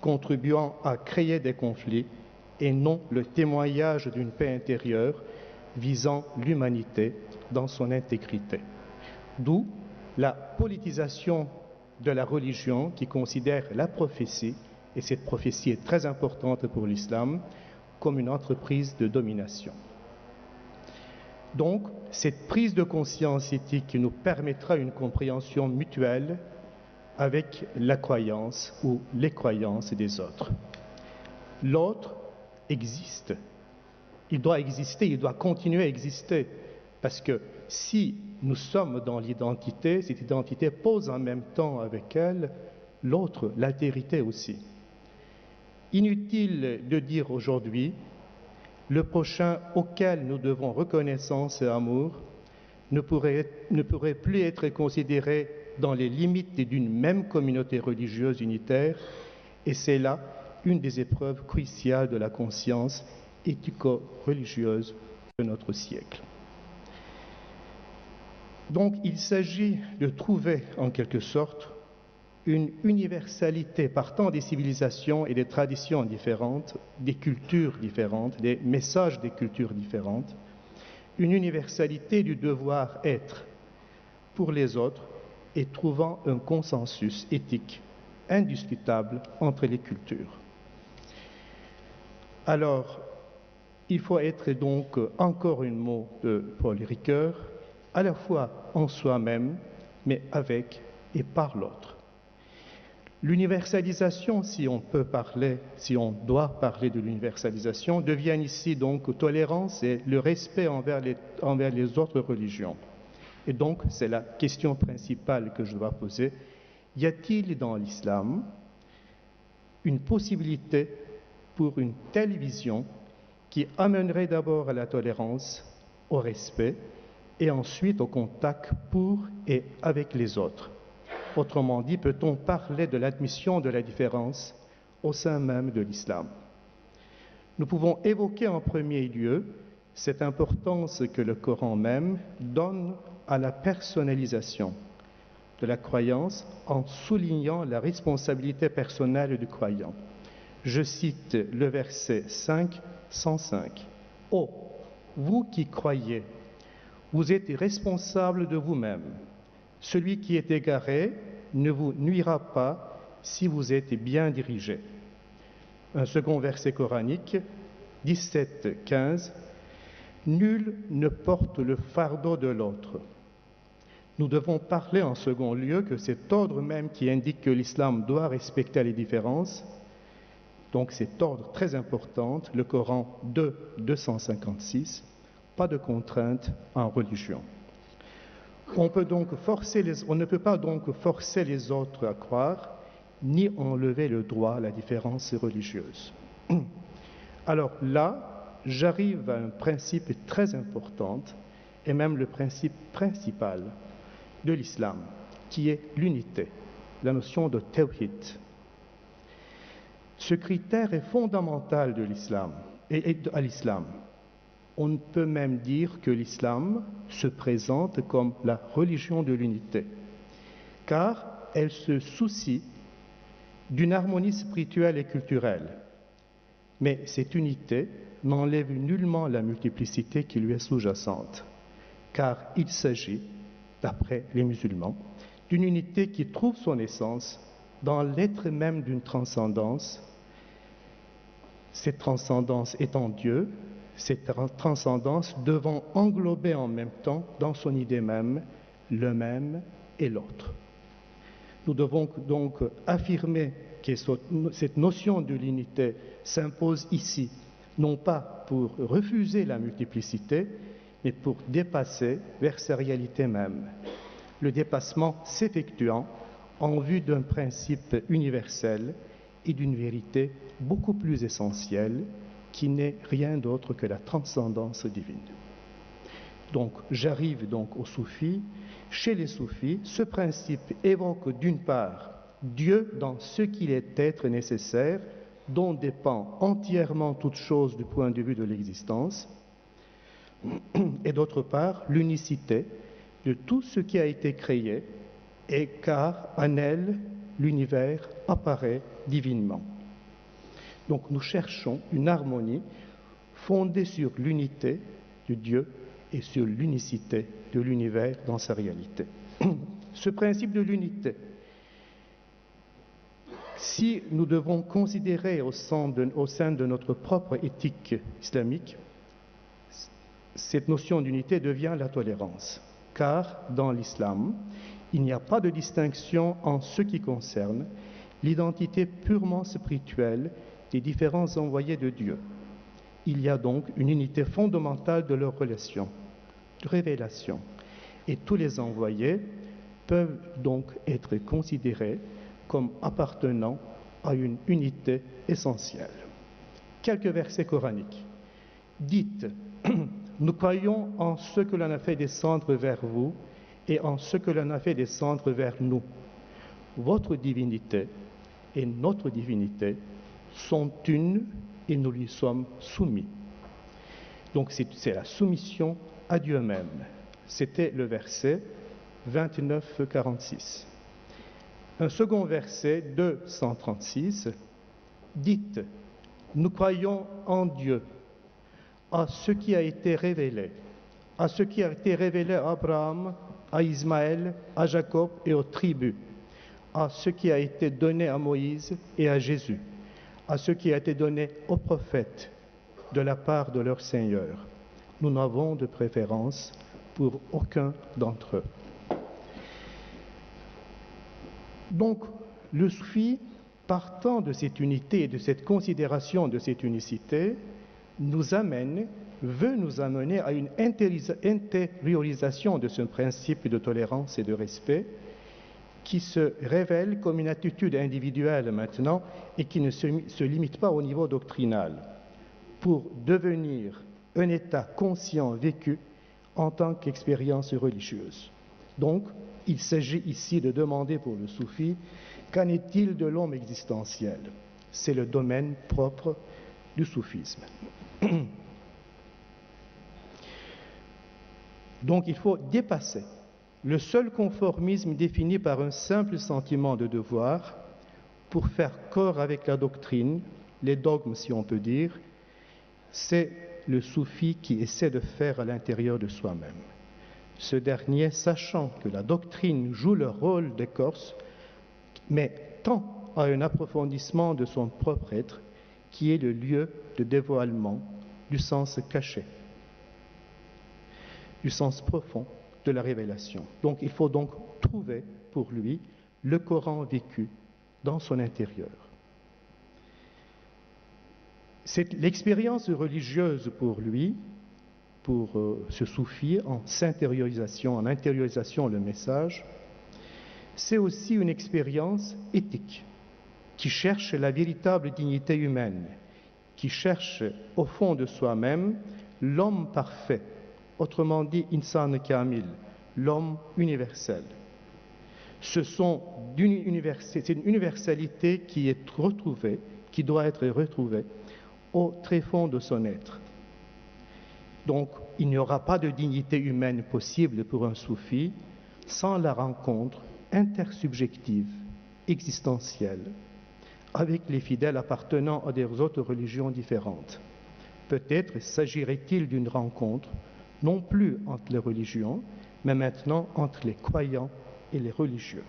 contribuant à créer des conflits et non le témoignage d'une paix intérieure visant l'humanité dans son intégrité? D'où la politisation de la religion qui considère la prophétie, et cette prophétie est très importante pour l'islam, comme une entreprise de domination. Donc, cette prise de conscience éthique nous permettra une compréhension mutuelle avec la croyance ou les croyances des autres. L'autre existe. Il doit exister, il doit continuer à exister, parce que si nous sommes dans l'identité, cette identité pose en même temps avec elle l'autre, l'altérité aussi. Inutile de dire aujourd'hui, le prochain auquel nous devons reconnaissance et amour ne pourrait plus être considéré dans les limites d'une même communauté religieuse unitaire, et c'est là une des épreuves cruciales de la conscience éthico-religieuse de notre siècle. Donc, il s'agit de trouver, en quelque sorte, une universalité partant des civilisations et des traditions différentes, des cultures différentes, des messages des cultures différentes, une universalité du devoir-être pour les autres et trouvant un consensus éthique indiscutable entre les cultures. Alors, il faut être donc, encore un mot de Paul Ricoeur, à la fois en soi-même, mais avec et par l'autre. L'universalisation, si on doit parler de l'universalisation, devient ici donc tolérance et le respect envers les autres religions. Et donc, c'est la question principale que je dois poser. Y a-t-il dans l'islam une possibilité pour une telle vision qui amènerait d'abord à la tolérance, au respect, et ensuite au contact pour et avec les autres? Autrement dit, peut-on parler de l'admission de la différence au sein même de l'islam? Nous pouvons évoquer en premier lieu cette importance que le Coran même donne à la personnalisation de la croyance en soulignant la responsabilité personnelle du croyant. Je cite le verset 105. « Ô, vous qui croyez, vous êtes responsable de vous-même. Celui qui est égaré ne vous nuira pas si vous êtes bien dirigé. » Un second verset coranique, 17-15. « Nul ne porte le fardeau de l'autre. » Nous devons parler en second lieu que cet ordre même qui indique que l'islam doit respecter les différences, donc cet ordre très important, le Coran 2, 256, pas de contrainte en religion. On ne peut pas donc forcer les autres à croire, ni enlever le droit à la différence religieuse. Alors là, j'arrive à un principe très important, et même le principe principal de l'islam, qui est l'unité, la notion de tawhid. Ce critère est fondamental de l'islam et à l'islam. On peut même dire que l'islam se présente comme la religion de l'unité, car elle se soucie d'une harmonie spirituelle et culturelle. Mais cette unité n'enlève nullement la multiplicité qui lui est sous-jacente, car il s'agit, d'après les musulmans, d'une unité qui trouve son essence dans l'être même d'une transcendance, cette transcendance étant Dieu, cette transcendance devant englober en même temps, dans son idée même, le même et l'autre. Nous devons donc affirmer que cette notion de l'unité s'impose ici, non pas pour refuser la multiplicité, mais pour dépasser vers sa réalité même. Le dépassement s'effectuant en vue d'un principe universel et d'une vérité beaucoup plus essentielle, qui n'est rien d'autre que la transcendance divine. Donc, j'arrive donc aux soufis. Chez les soufis, ce principe évoque d'une part Dieu dans ce qu'il est être nécessaire, dont dépend entièrement toute chose du point de vue de l'existence, et d'autre part l'unicité de tout ce qui a été créé, et car en elle, l'univers apparaît divinement. Donc nous cherchons une harmonie fondée sur l'unité de Dieu et sur l'unicité de l'univers dans sa réalité. Ce principe de l'unité, si nous devons considérer au sein de notre propre éthique islamique, cette notion d'unité devient la tolérance, car dans l'islam, il n'y a pas de distinction en ce qui concerne l'identité purement spirituelle des différents envoyés de Dieu. Il y a donc une unité fondamentale de leurs relations, de révélation, et tous les envoyés peuvent donc être considérés comme appartenant à une unité essentielle. Quelques versets coraniques. Dites, nous croyons en ce que l'on a fait descendre vers vous et en ce que l'on a fait descendre vers nous. Votre divinité et notre divinité sont une et nous lui sommes soumis. Donc c'est la soumission à Dieu même. C'était le verset 29-46. Un second verset, 236, dites, nous croyons en Dieu, à ce qui a été révélé, à Abraham, à Ismaël, à Jacob et aux tribus, à ce qui a été donné à Moïse et à Jésus, à ce qui a été donné aux prophètes de la part de leur Seigneur. Nous n'avons de préférence pour aucun d'entre eux. Donc, le soufi, partant de cette unité et de cette considération de cette unicité, veut nous amener à une intériorisation de ce principe de tolérance et de respect qui se révèle comme une attitude individuelle maintenant et qui ne se limite pas au niveau doctrinal, pour devenir un état conscient vécu en tant qu'expérience religieuse. Donc, il s'agit ici de demander pour le soufi, qu'en est-il de l'homme existentiel? C'est le domaine propre du soufisme. Donc il faut dépasser le seul conformisme défini par un simple sentiment de devoir pour faire corps avec la doctrine, les dogmes si on peut dire. C'est le soufi qui essaie de faire à l'intérieur de soi-même. Ce dernier, sachant que la doctrine joue le rôle d'écorce, mais tend à un approfondissement de son propre être, qui est le lieu de dévoilement du sens caché, du sens profond de la révélation. Donc il faut donc trouver pour lui le Coran vécu dans son intérieur. L'expérience religieuse pour lui pour ce soufi en s'intériorisation, en intériorisation le message, c'est aussi une expérience éthique qui cherche la véritable dignité humaine, qui cherche au fond de soi-même l'homme parfait, autrement dit insan kamil, l'homme universel. C'est une universalité qui est retrouvée, qui doit être retrouvée au tréfonds de son être. Donc, il n'y aura pas de dignité humaine possible pour un soufi sans la rencontre intersubjective, existentielle, avec les fidèles appartenant à des autres religions différentes. Peut-être s'agirait-il d'une rencontre, non plus entre les religions, mais maintenant entre les croyants et les religieux.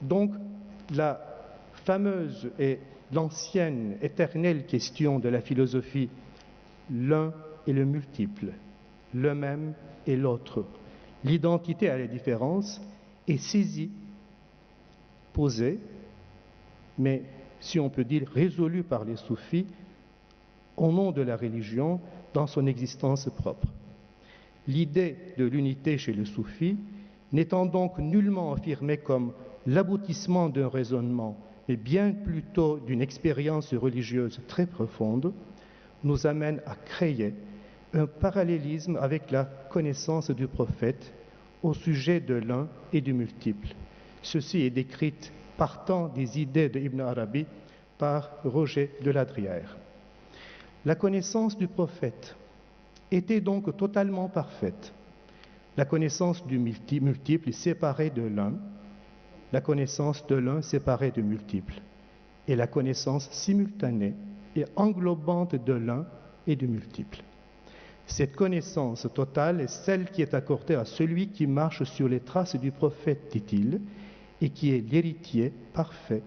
Donc, la fameuse et l'ancienne éternelle question de la philosophie, l'un et le multiple, le même et l'autre, l'identité à la différence, est saisie, posée, mais si on peut dire résolue par les soufis, au nom de la religion, dans son existence propre. L'idée de l'unité chez les soufis, n'étant donc nullement affirmée comme l'aboutissement d'un raisonnement, mais bien plutôt d'une expérience religieuse très profonde, nous amène à créer un parallélisme avec la connaissance du prophète au sujet de l'un et du multiple. Ceci est décrit partant des idées de Ibn Arabi par Roger de Ladrière. La connaissance du prophète était donc totalement parfaite. La connaissance du multiple est séparée de l'un, la connaissance de l'un séparée du multiple, et la connaissance simultanée et englobante de l'un et du multiple. Cette connaissance totale est celle qui est accordée à celui qui marche sur les traces du prophète, dit-il, et qui est l'héritier parfait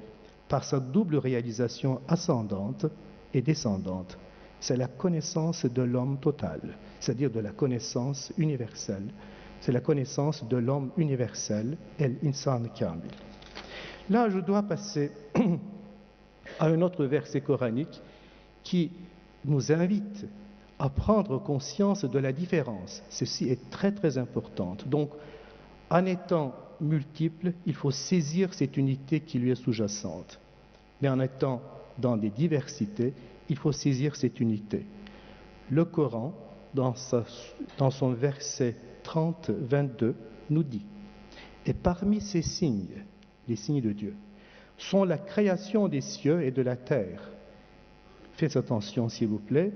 par sa double réalisation ascendante et descendante. C'est la connaissance de l'homme total, c'est-à-dire de la connaissance universelle. C'est la connaissance de l'homme universel, el-insan kamil. Là, je dois passer à un autre verset coranique qui nous invite à prendre conscience de la différence. Ceci est très très important. Donc, en étant multiple, il faut saisir cette unité qui lui est sous-jacente. Mais en étant dans des diversités, il faut saisir cette unité. Le Coran, dans son verset 30-22, nous dit « Et parmi ces signes, les signes de Dieu, sont la création des cieux et de la terre. » Faites attention, s'il vous plaît,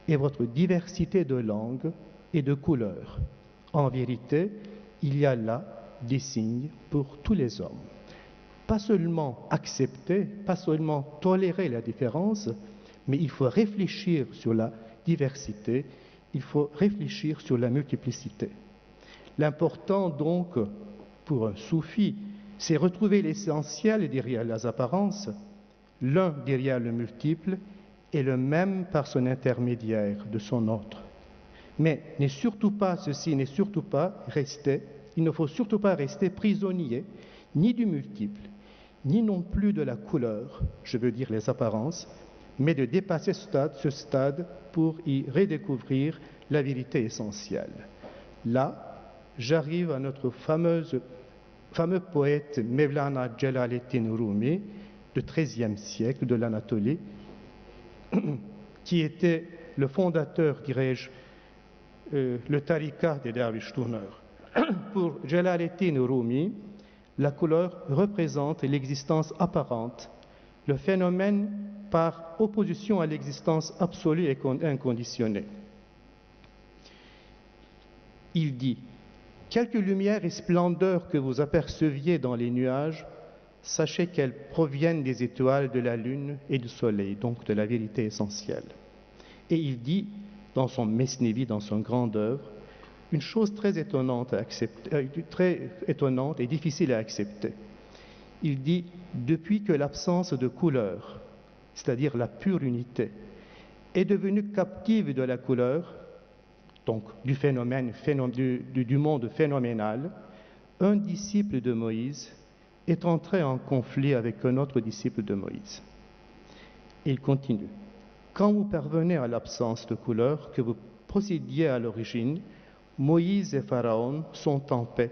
et votre diversité de langues et de couleurs. En vérité, il y a là des signes pour tous les hommes. Pas seulement accepter, pas seulement tolérer la différence, mais il faut réfléchir sur la diversité, il faut réfléchir sur la multiplicité. L'important donc pour un soufi, c'est retrouver l'essentiel derrière les apparences, l'un derrière le multiple, et le même par son intermédiaire de son autre. Mais ceci n'est surtout pas rester, il ne faut surtout pas rester prisonnier ni du multiple, ni non plus de la couleur, je veux dire les apparences, mais de dépasser ce stade pour y redécouvrir la vérité essentielle. Là, j'arrive à notre fameux poète Mevlana Celaleddin Rumi du XIIIe siècle de l'Anatolie, qui était le fondateur, dirais-je, le tariqa des derviches tourneurs. Pour Celaleddin Rumi, la couleur représente l'existence apparente, le phénomène par opposition à l'existence absolue et inconditionnée. Il dit « Quelque lumière et splendeur que vous aperceviez dans les nuages, sachez qu'elles proviennent des étoiles, de la lune et du soleil, donc de la vérité essentielle. » Et il dit, dans son Mesnevi, dans son grande œuvre, une chose très étonnante et difficile à accepter. Il dit, depuis que l'absence de couleur, c'est-à-dire la pure unité, est devenue captive de la couleur, donc du monde phénoménal, un disciple de Moïse est entré en conflit avec un autre disciple de Moïse. Et il continue. Quand vous parvenez à l'absence de couleur que vous possédiez à l'origine, Moïse et Pharaon sont en paix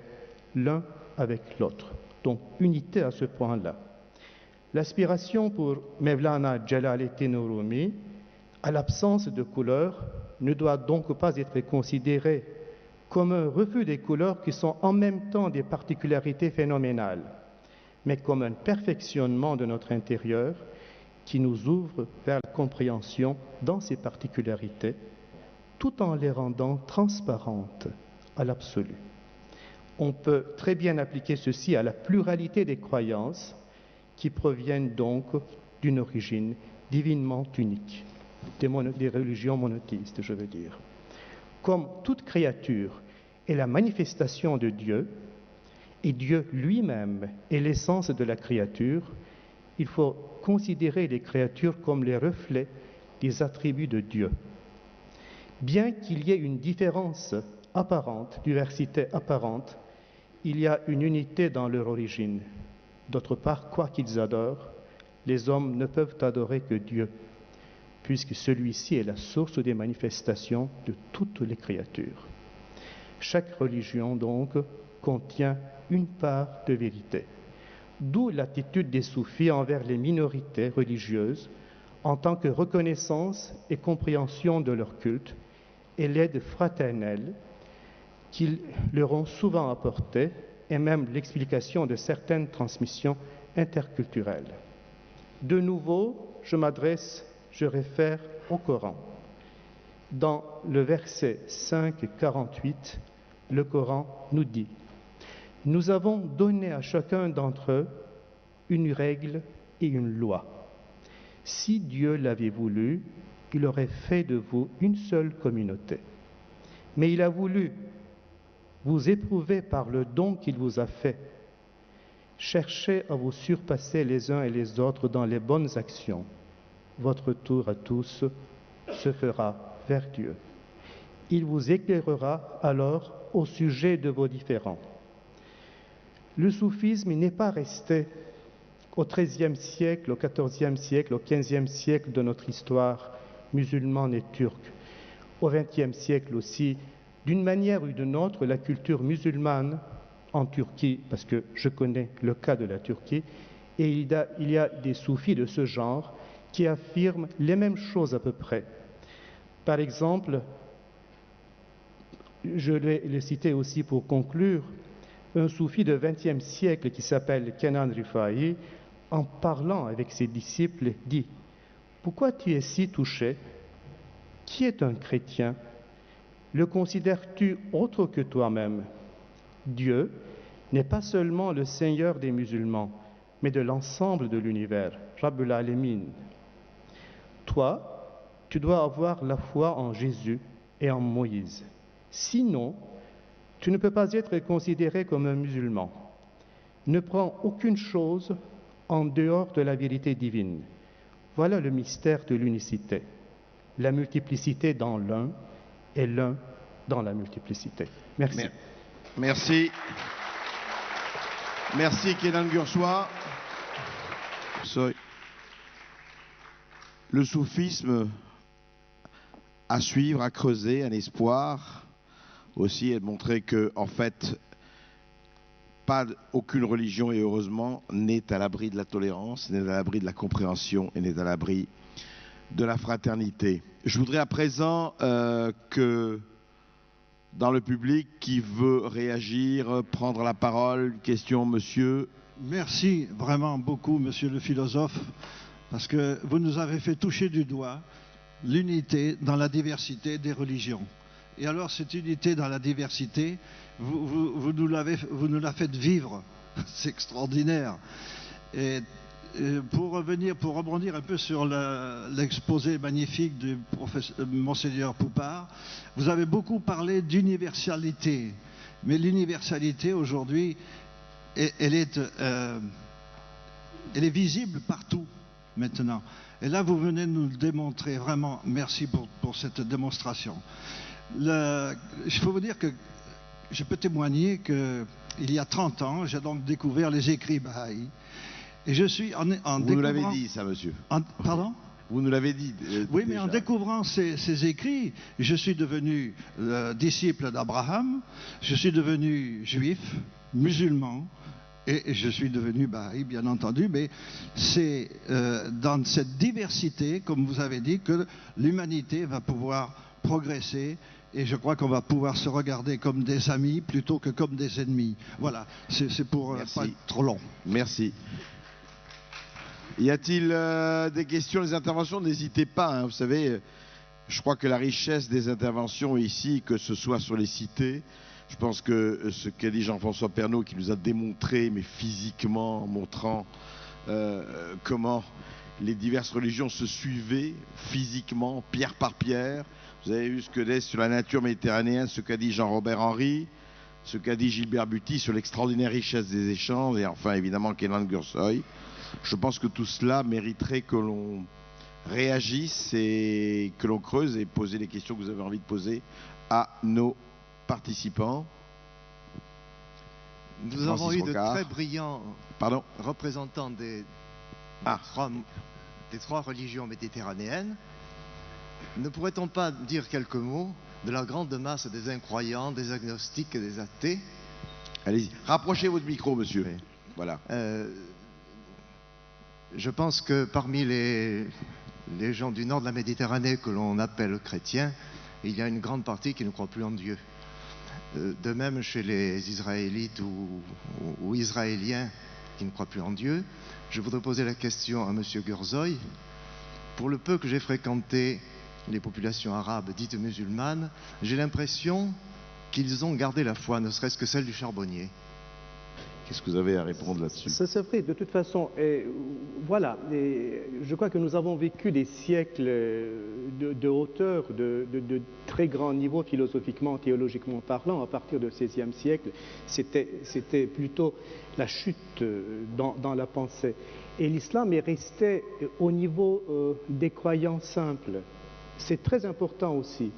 l'un avec l'autre. Donc, unité à ce point-là. L'aspiration pour Mevlana Jalaluddin Rumi à l'absence de couleur ne doit donc pas être considérée comme un refus des couleurs qui sont en même temps des particularités phénoménales, mais comme un perfectionnement de notre intérieur qui nous ouvre vers la compréhension dans ces particularités, tout en les rendant transparentes à l'absolu. On peut très bien appliquer ceci à la pluralité des croyances qui proviennent donc d'une origine divinement unique, des religions monothéistes, je veux dire. Comme toute créature est la manifestation de Dieu, et Dieu lui-même est l'essence de la créature, il faut considérer les créatures comme les reflets des attributs de Dieu. Bien qu'il y ait une différence apparente, diversité apparente, il y a une unité dans leur origine. D'autre part, quoi qu'ils adorent, les hommes ne peuvent adorer que Dieu, puisque celui-ci est la source des manifestations de toutes les créatures. Chaque religion, donc, contient une part de vérité. D'où l'attitude des soufis envers les minorités religieuses en tant que reconnaissance et compréhension de leur culte et l'aide fraternelle qu'ils leur ont souvent apportée et même l'explication de certaines transmissions interculturelles. De nouveau, je réfère au Coran. Dans le verset 5-48, le Coran nous dit « Nous avons donné à chacun d'entre eux une règle et une loi. Si Dieu l'avait voulu, il aurait fait de vous une seule communauté. Mais il a voulu vous éprouver par le don qu'il vous a fait. Cherchez à vous surpasser les uns et les autres dans les bonnes actions. Votre tour à tous se fera vers Dieu. Il vous éclairera alors au sujet de vos différends. » Le soufisme n'est pas resté au XIIIe siècle, au XIVe siècle, au XVe siècle de notre histoire musulmane et turque. Au XXe siècle aussi, d'une manière ou d'une autre, la culture musulmane en Turquie, parce que je connais le cas de la Turquie, et il y a des soufis de ce genre qui affirment les mêmes choses à peu près. Par exemple, je vais le citer aussi pour conclure, un soufi de XXe siècle qui s'appelle Kenan Rifai, en parlant avec ses disciples, dit « Pourquoi tu es si touché? Qui est un chrétien? Le considères-tu autre que toi-même? Dieu n'est pas seulement le Seigneur des musulmans, mais de l'ensemble de l'univers, Rabbul Alamin. Toi, tu dois avoir la foi en Jésus et en Moïse. Sinon, tu ne peux pas être considéré comme un musulman. Ne prends aucune chose en dehors de la vérité divine. Voilà le mystère de l'unicité, la multiplicité dans l'un et l'un dans la multiplicité. Merci. Merci. Merci Kenan Gursoy. Le soufisme à suivre, à creuser, un espoir aussi, et de montrer que, en fait, aucune religion, et heureusement, n'est à l'abri de la tolérance, n'est à l'abri de la compréhension et n'est à l'abri de la fraternité. Je voudrais à présent que dans le public qui veut réagir, prendre la parole, question, monsieur. Merci vraiment beaucoup, monsieur le philosophe, parce que vous nous avez fait toucher du doigt l'unité dans la diversité des religions. Et alors, cette unité dans la diversité, vous nous la faites vivre. C'est extraordinaire. Et pour rebondir un peu sur l'exposé magnifique du Monseigneur Poupart, vous avez beaucoup parlé d'universalité. Mais l'universalité, aujourd'hui, elle est visible partout, maintenant. Et là, vous venez de nous le démontrer. Vraiment, merci pour cette démonstration. Je peux vous dire que je peux témoigner qu'il y a 30 ans, j'ai donc découvert les écrits Baha'i. Et je suis en Vous nous l'avez dit, ça, monsieur. Pardon? Vous nous l'avez dit. Oui, mais déjà. en découvrant ces écrits, je suis devenu disciple d'Abraham, je suis devenu juif, musulman, et je suis devenu bahaï, bien entendu, mais c'est dans cette diversité, comme vous avez dit, que l'humanité va pouvoir progresser, et je crois qu'on va pouvoir se regarder comme des amis plutôt que comme des ennemis. Voilà, c'est pour pas être trop long. Merci. Y a-t-il des questions, des interventions? N'hésitez pas, hein, vous savez, je crois que la richesse des interventions ici, que ce soit sur les cités, je pense que ce qu'a dit Jean-François Pernaut, qui nous a démontré, mais physiquement, en montrant comment les diverses religions se suivaient physiquement, pierre par pierre. Vous avez vu ce que dit sur la nature méditerranéenne, ce qu'a dit Jean-Robert Henry, ce qu'a dit Gilbert Buty sur l'extraordinaire richesse des échanges, et enfin évidemment Kenan Gursoy. Je pense que tout cela mériterait que l'on réagisse et que l'on creuse et poser les questions que vous avez envie de poser à nos participants. Nous avons eu de très brillants représentants des trois religions méditerranéennes. Ne pourrait-on pas dire quelques mots de la grande masse des incroyants, des agnostiques et des athées? Allez-y, rapprochez votre micro, monsieur. Oui. Voilà. Je pense que parmi les gens du nord de la Méditerranée que l'on appelle chrétiens, il y a une grande partie qui ne croit plus en Dieu. De même chez les Israélites ou Israéliens qui ne croient plus en Dieu. Je voudrais poser la question à M. Gursoy. Pour le peu que j'ai fréquenté les populations arabes dites musulmanes, j'ai l'impression qu'ils ont gardé la foi, ne serait-ce que celle du charbonnier. Qu'est-ce que vous avez à répondre là-dessus? C'est vrai, de toute façon, voilà, je crois que nous avons vécu des siècles de hauteur, de très grand niveau philosophiquement, théologiquement parlant. À partir du XVIe siècle, c'était plutôt la chute dans la pensée. Et l'islam est resté au niveau des croyants simples. C'est très important aussi.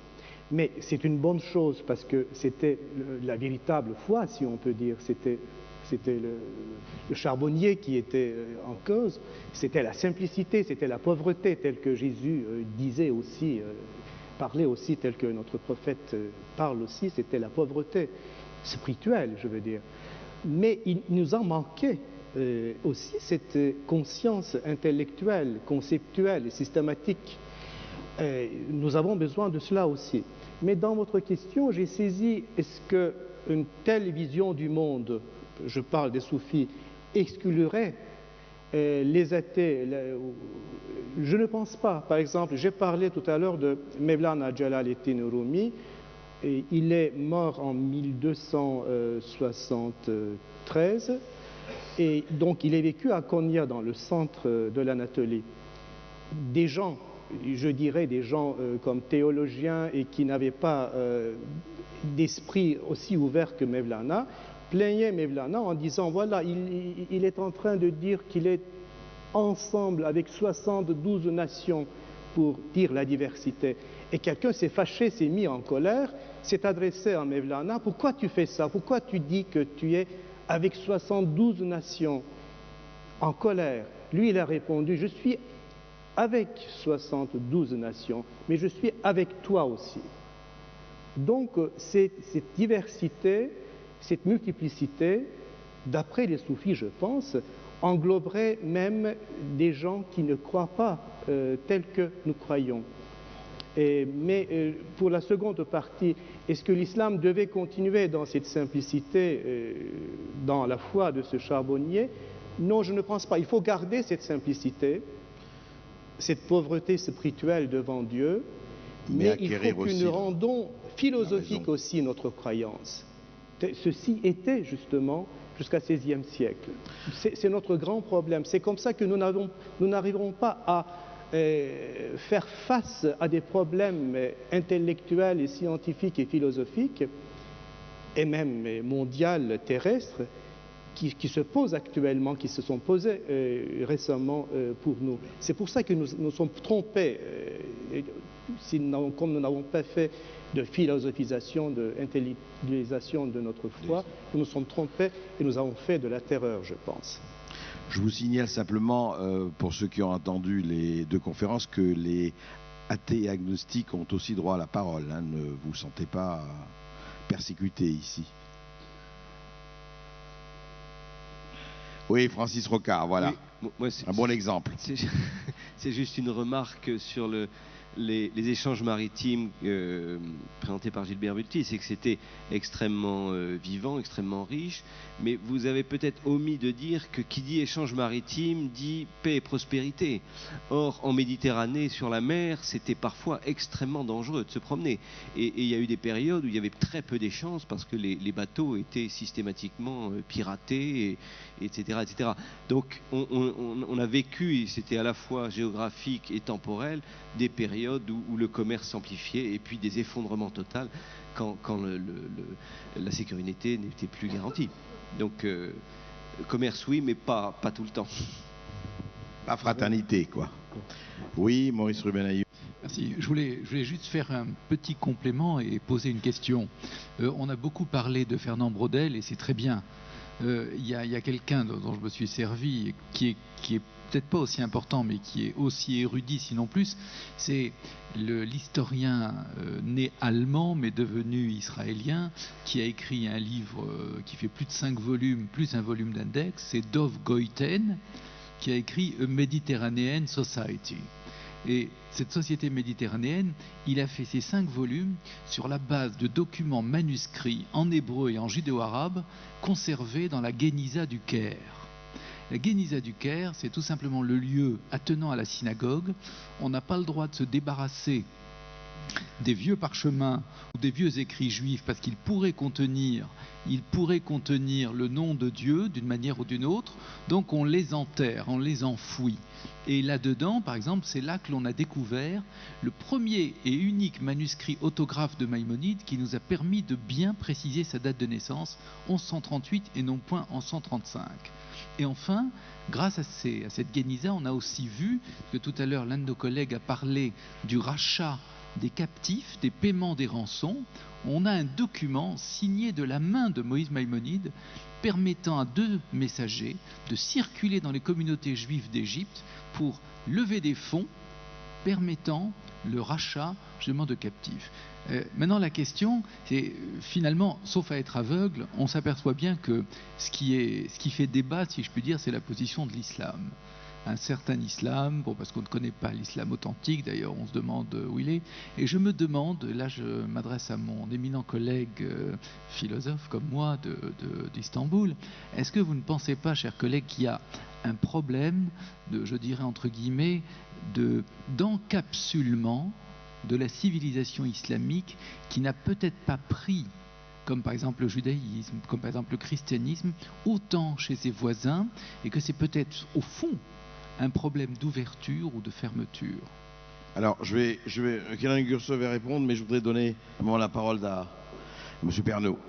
Mais c'est une bonne chose parce que c'était la véritable foi, si on peut dire. C'était le charbonnier qui était en cause, c'était la simplicité, c'était la pauvreté, telle que Jésus disait aussi, parlait aussi, tel que notre prophète parle aussi, c'était la pauvreté spirituelle, je veux dire. Mais il nous en manquait aussi cette conscience intellectuelle, conceptuelle et systématique. Nous avons besoin de cela aussi. Mais dans votre question, j'ai saisi, est-ce qu'une telle vision du monde, je parle des soufis, exclurait les athées? Je ne pense pas. Par exemple, j'ai parlé tout à l'heure de Mevlana Jalaluddin Rumi. Et il est mort en 1273 et donc il est vécu à Konya, dans le centre de l'Anatolie. Des gens, je dirais des gens comme théologiens et qui n'avaient pas d'esprit aussi ouvert que Mevlana, plaignaient Mevlana en disant voilà, il est en train de dire qu'il est ensemble avec 72 nations pour dire la diversité. Et quelqu'un s'est fâché, s'est mis en colère, s'est adressé à Mevlana. Pourquoi tu fais ça? Pourquoi tu dis que tu es avec 72 nations en colère? Lui, il a répondu, je suis avec 72 nations, mais je suis avec toi aussi. Donc, cette diversité, cette multiplicité, d'après les soufis, je pense, engloberait même des gens qui ne croient pas tel que nous croyons. Mais pour la seconde partie, est-ce que l'islam devait continuer dans cette simplicité, dans la foi de ce charbonnier? Non, je ne pense pas. Il faut garder cette simplicité, cette pauvreté spirituelle devant Dieu, mais il faut que nous rendons philosophique aussi notre croyance. Ceci était justement jusqu'au XVIe siècle. C'est notre grand problème. C'est comme ça que nous n'arriverons pas à faire face à des problèmes intellectuels et scientifiques et philosophiques, et même mondiaux, terrestres, qui se posent actuellement, qui se sont posés récemment pour nous. C'est pour ça que nous sommes trompés, comme nous n'avons pas fait de philosophisation, d'intellectualisation de notre foi, nous nous sommes trompés et nous avons fait de la terreur, je pense. Je vous signale simplement, pour ceux qui ont entendu les deux conférences, que les athées et agnostiques ont aussi droit à la parole. Hein. Ne vous sentez pas persécutés ici. Oui, Francis Rocard, voilà. Oui, moi, un bon exemple. C'est juste une remarque sur les échanges maritimes présentés par Gilbert Bulty, c'est que c'était extrêmement vivant, extrêmement riche, mais vous avez peut-être omis de dire que qui dit échange maritime dit paix et prospérité. Or, en Méditerranée, sur la mer, c'était parfois extrêmement dangereux de se promener. Et il y a eu des périodes où il y avait très peu d'échanges parce que les bateaux étaient systématiquement piratés, etc., etc. Donc, on a vécu, et c'était à la fois géographique et temporel, des périodes où le commerce s'amplifiait et puis des effondrements totaux quand la sécurité n'était plus garantie. Donc, commerce, oui, mais pas tout le temps. La fraternité, quoi. Oui, Maurice Ruben-Ayoub. Merci. Je voulais juste faire un petit complément et poser une question. On a beaucoup parlé de Fernand Braudel et c'est très bien. Il y a quelqu'un dont je me suis servi qui est peut-être pas aussi important, mais qui est aussi érudit, sinon plus, c'est l'historien né allemand, mais devenu israélien, qui a écrit un livre qui fait plus de 5 volumes, plus un volume d'index, c'est Dov Goiten, qui a écrit A Mediterranean Society. Et cette société méditerranéenne, il a fait ces 5 volumes sur la base de documents manuscrits en hébreu et en judéo-arabe conservés dans la Guéniza du Caire. La Guéniza du Caire, c'est tout simplement le lieu attenant à la synagogue. On n'a pas le droit de se débarrasser des vieux parchemins ou des vieux écrits juifs parce qu'ils pourraient contenir le nom de Dieu d'une manière ou d'une autre. Donc on les enterre, on les enfouit. Et là-dedans, par exemple, c'est là que l'on a découvert le premier et unique manuscrit autographe de Maïmonide qui nous a permis de bien préciser sa date de naissance, 1138 et non point en 135. Et enfin, grâce à cette Guéniza, on a aussi vu que tout à l'heure, l'un de nos collègues a parlé du rachat des captifs, des paiements des rançons. On a un document signé de la main de Moïse Maïmonide permettant à 2 messagers de circuler dans les communautés juives d'Égypte pour lever des fonds permettant le rachat justement de captifs. Maintenant la question c'est finalement, sauf à être aveugle, on s'aperçoit bien que ce qui fait débat, si je puis dire, c'est la position de l'islam. Un certain islam, bon, parce qu'on ne connaît pas l'islam authentique, d'ailleurs on se demande où il est, et je me demande, là je m'adresse à mon éminent collègue philosophe comme moi d'Istanbul, est-ce que vous ne pensez pas, chers collègues, qu'il y a un problème de, je dirais entre guillemets, d'encapsulement de la civilisation islamique qui n'a peut-être pas pris, comme par exemple le judaïsme, comme par exemple le christianisme, autant chez ses voisins, et que c'est peut-être au fond un problème d'ouverture ou de fermeture. Alors, Kéran Gurso va répondre, mais je voudrais donner la parole à M. Pernaut.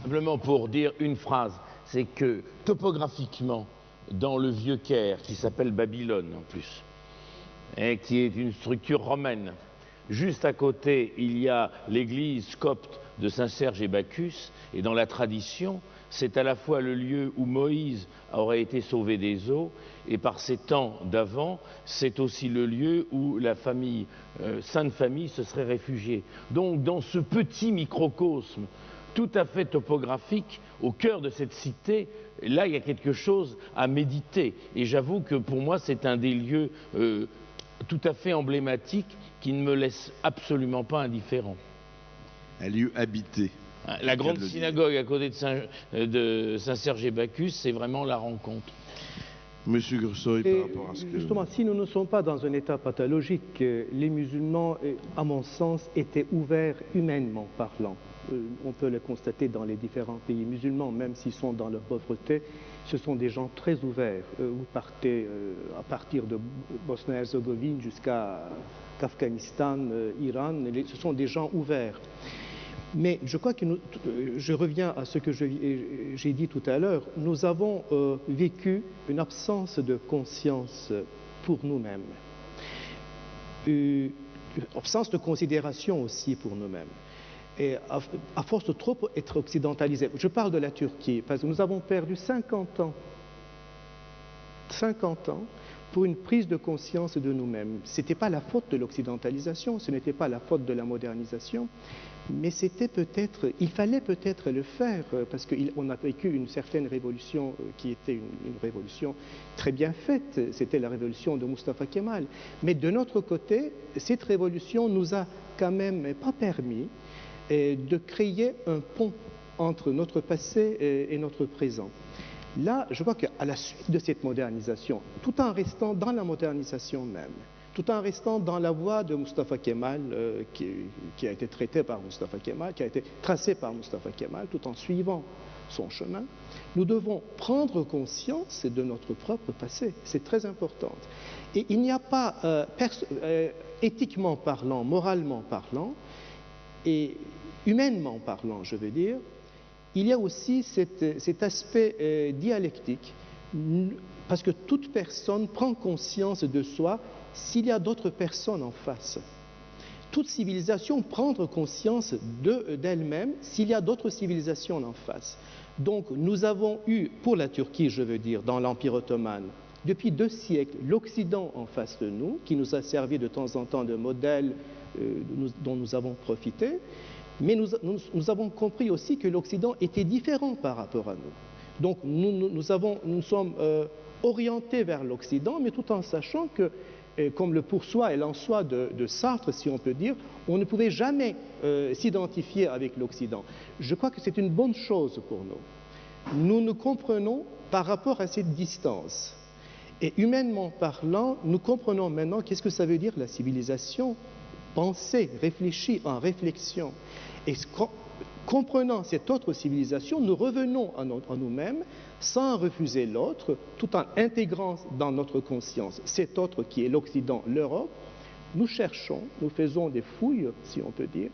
Simplement pour dire une phrase, c'est que topographiquement, dans le vieux Caire, qui s'appelle Babylone en plus, et qui est une structure romaine, juste à côté, il y a l'église copte de Saint-Serge et Bacchus, et dans la tradition, c'est à la fois le lieu où Moïse aurait été sauvé des eaux, et par ces temps d'avant, c'est aussi le lieu où la famille, Sainte Famille, se serait réfugiée. Donc, dans ce petit microcosme tout à fait topographique, au cœur de cette cité, là, il y a quelque chose à méditer. Et j'avoue que pour moi, c'est un des lieux tout à fait emblématiques qui ne me laisse absolument pas indifférent. Un lieu habité. La grande synagogue à côté de Saint-Serge et Bacchus, c'est vraiment la rencontre. Monsieur Gurso, par rapport à ce que... Justement, si nous ne sommes pas dans un état pathologique, les musulmans, à mon sens, étaient ouverts humainement parlant. On peut le constater dans les différents pays musulmans, même s'ils sont dans leur pauvreté, ce sont des gens très ouverts. Vous partez à partir de Bosnie-Herzégovine jusqu'à Afghanistan, Iran, ce sont des gens ouverts. Mais je crois que je reviens à ce que j'ai dit tout à l'heure, nous avons vécu une absence de conscience pour nous-mêmes, une absence de considération aussi pour nous-mêmes. Et à force de trop être occidentalisés, je parle de la Turquie, parce que nous avons perdu 50 ans 50 ans pour une prise de conscience de nous-mêmes. Ce n'était pas la faute de l'occidentalisation, ce n'était pas la faute de la modernisation, mais il fallait peut-être le faire parce qu'on a vécu une certaine révolution qui était une révolution très bien faite, c'était la révolution de Mustafa Kemal. Mais de notre côté, cette révolution nous a quand même pas permis de créer un pont entre notre passé et notre présent. Là, je vois qu'à la suite de cette modernisation, tout en restant dans la modernisation même, tout en restant dans la voie de Mustafa Kemal, qui a été traitée par Mustafa Kemal, qui a été tracée par Mustafa Kemal, tout en suivant son chemin, nous devons prendre conscience de notre propre passé. C'est très important. Et il n'y a pas, éthiquement parlant, moralement parlant, et humainement parlant, je veux dire, il y a aussi cet aspect dialectique, parce que toute personne prend conscience de soi s'il y a d'autres personnes en face. Toute civilisation prend conscience d'elle-même s'il y a d'autres civilisations en face. Donc nous avons eu, pour la Turquie, je veux dire, dans l'Empire ottoman, depuis 2 siècles, l'Occident en face de nous, qui nous a servi de temps en temps de modèle dont nous avons profité. Mais nous avons compris aussi que l'Occident était différent par rapport à nous. Donc nous sommes orientés vers l'Occident, mais tout en sachant que, comme le pour soi et l'en soi de Sartre, si on peut dire, on ne pouvait jamais s'identifier avec l'Occident. Je crois que c'est une bonne chose pour nous. Nous nous comprenons par rapport à cette distance. Et humainement parlant, nous comprenons maintenant qu'est-ce que ça veut dire la civilisation pensée, réfléchie, en réflexion. Et comprenant cette autre civilisation, nous revenons à nous-mêmes sans refuser l'autre, tout en intégrant dans notre conscience cet autre qui est l'Occident, l'Europe. Nous cherchons, nous faisons des fouilles, si on peut dire,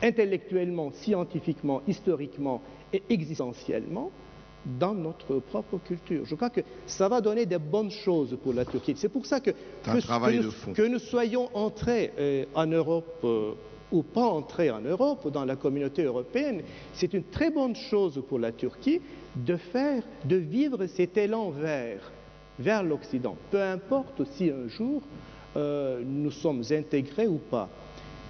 intellectuellement, scientifiquement, historiquement et existentiellement, dans notre propre culture. Je crois que ça va donner des bonnes choses pour la Turquie. C'est pour ça que nous soyons entrés en Europe ou pas entrés en Europe, dans la communauté européenne, c'est une très bonne chose pour la Turquie de vivre cet élan vers l'Occident. Peu importe si un jour nous sommes intégrés ou pas.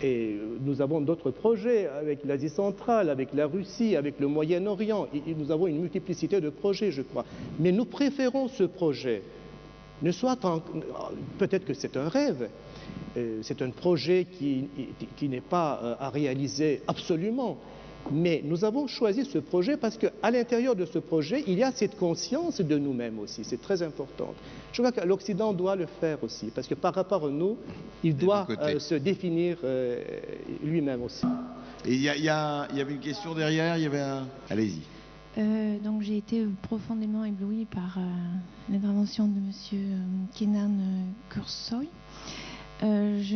Et nous avons d'autres projets avec l'Asie centrale, avec la Russie, avec le Moyen-Orient. Nous avons une multiplicité de projets, je crois. Mais nous préférons ce projet. Peut-être que c'est un rêve. C'est un projet qui n'est pas à réaliser absolument. Mais nous avons choisi ce projet parce qu'à l'intérieur de ce projet, il y a cette conscience de nous-mêmes aussi. C'est très important. Je crois que l'Occident doit le faire aussi, parce que par rapport à nous, il doit se définir lui-même aussi. Et il y avait une question derrière, il y avait un... Allez-y. Donc j'ai été profondément ébloui par l'intervention de M. Kenan Kürsoy. Je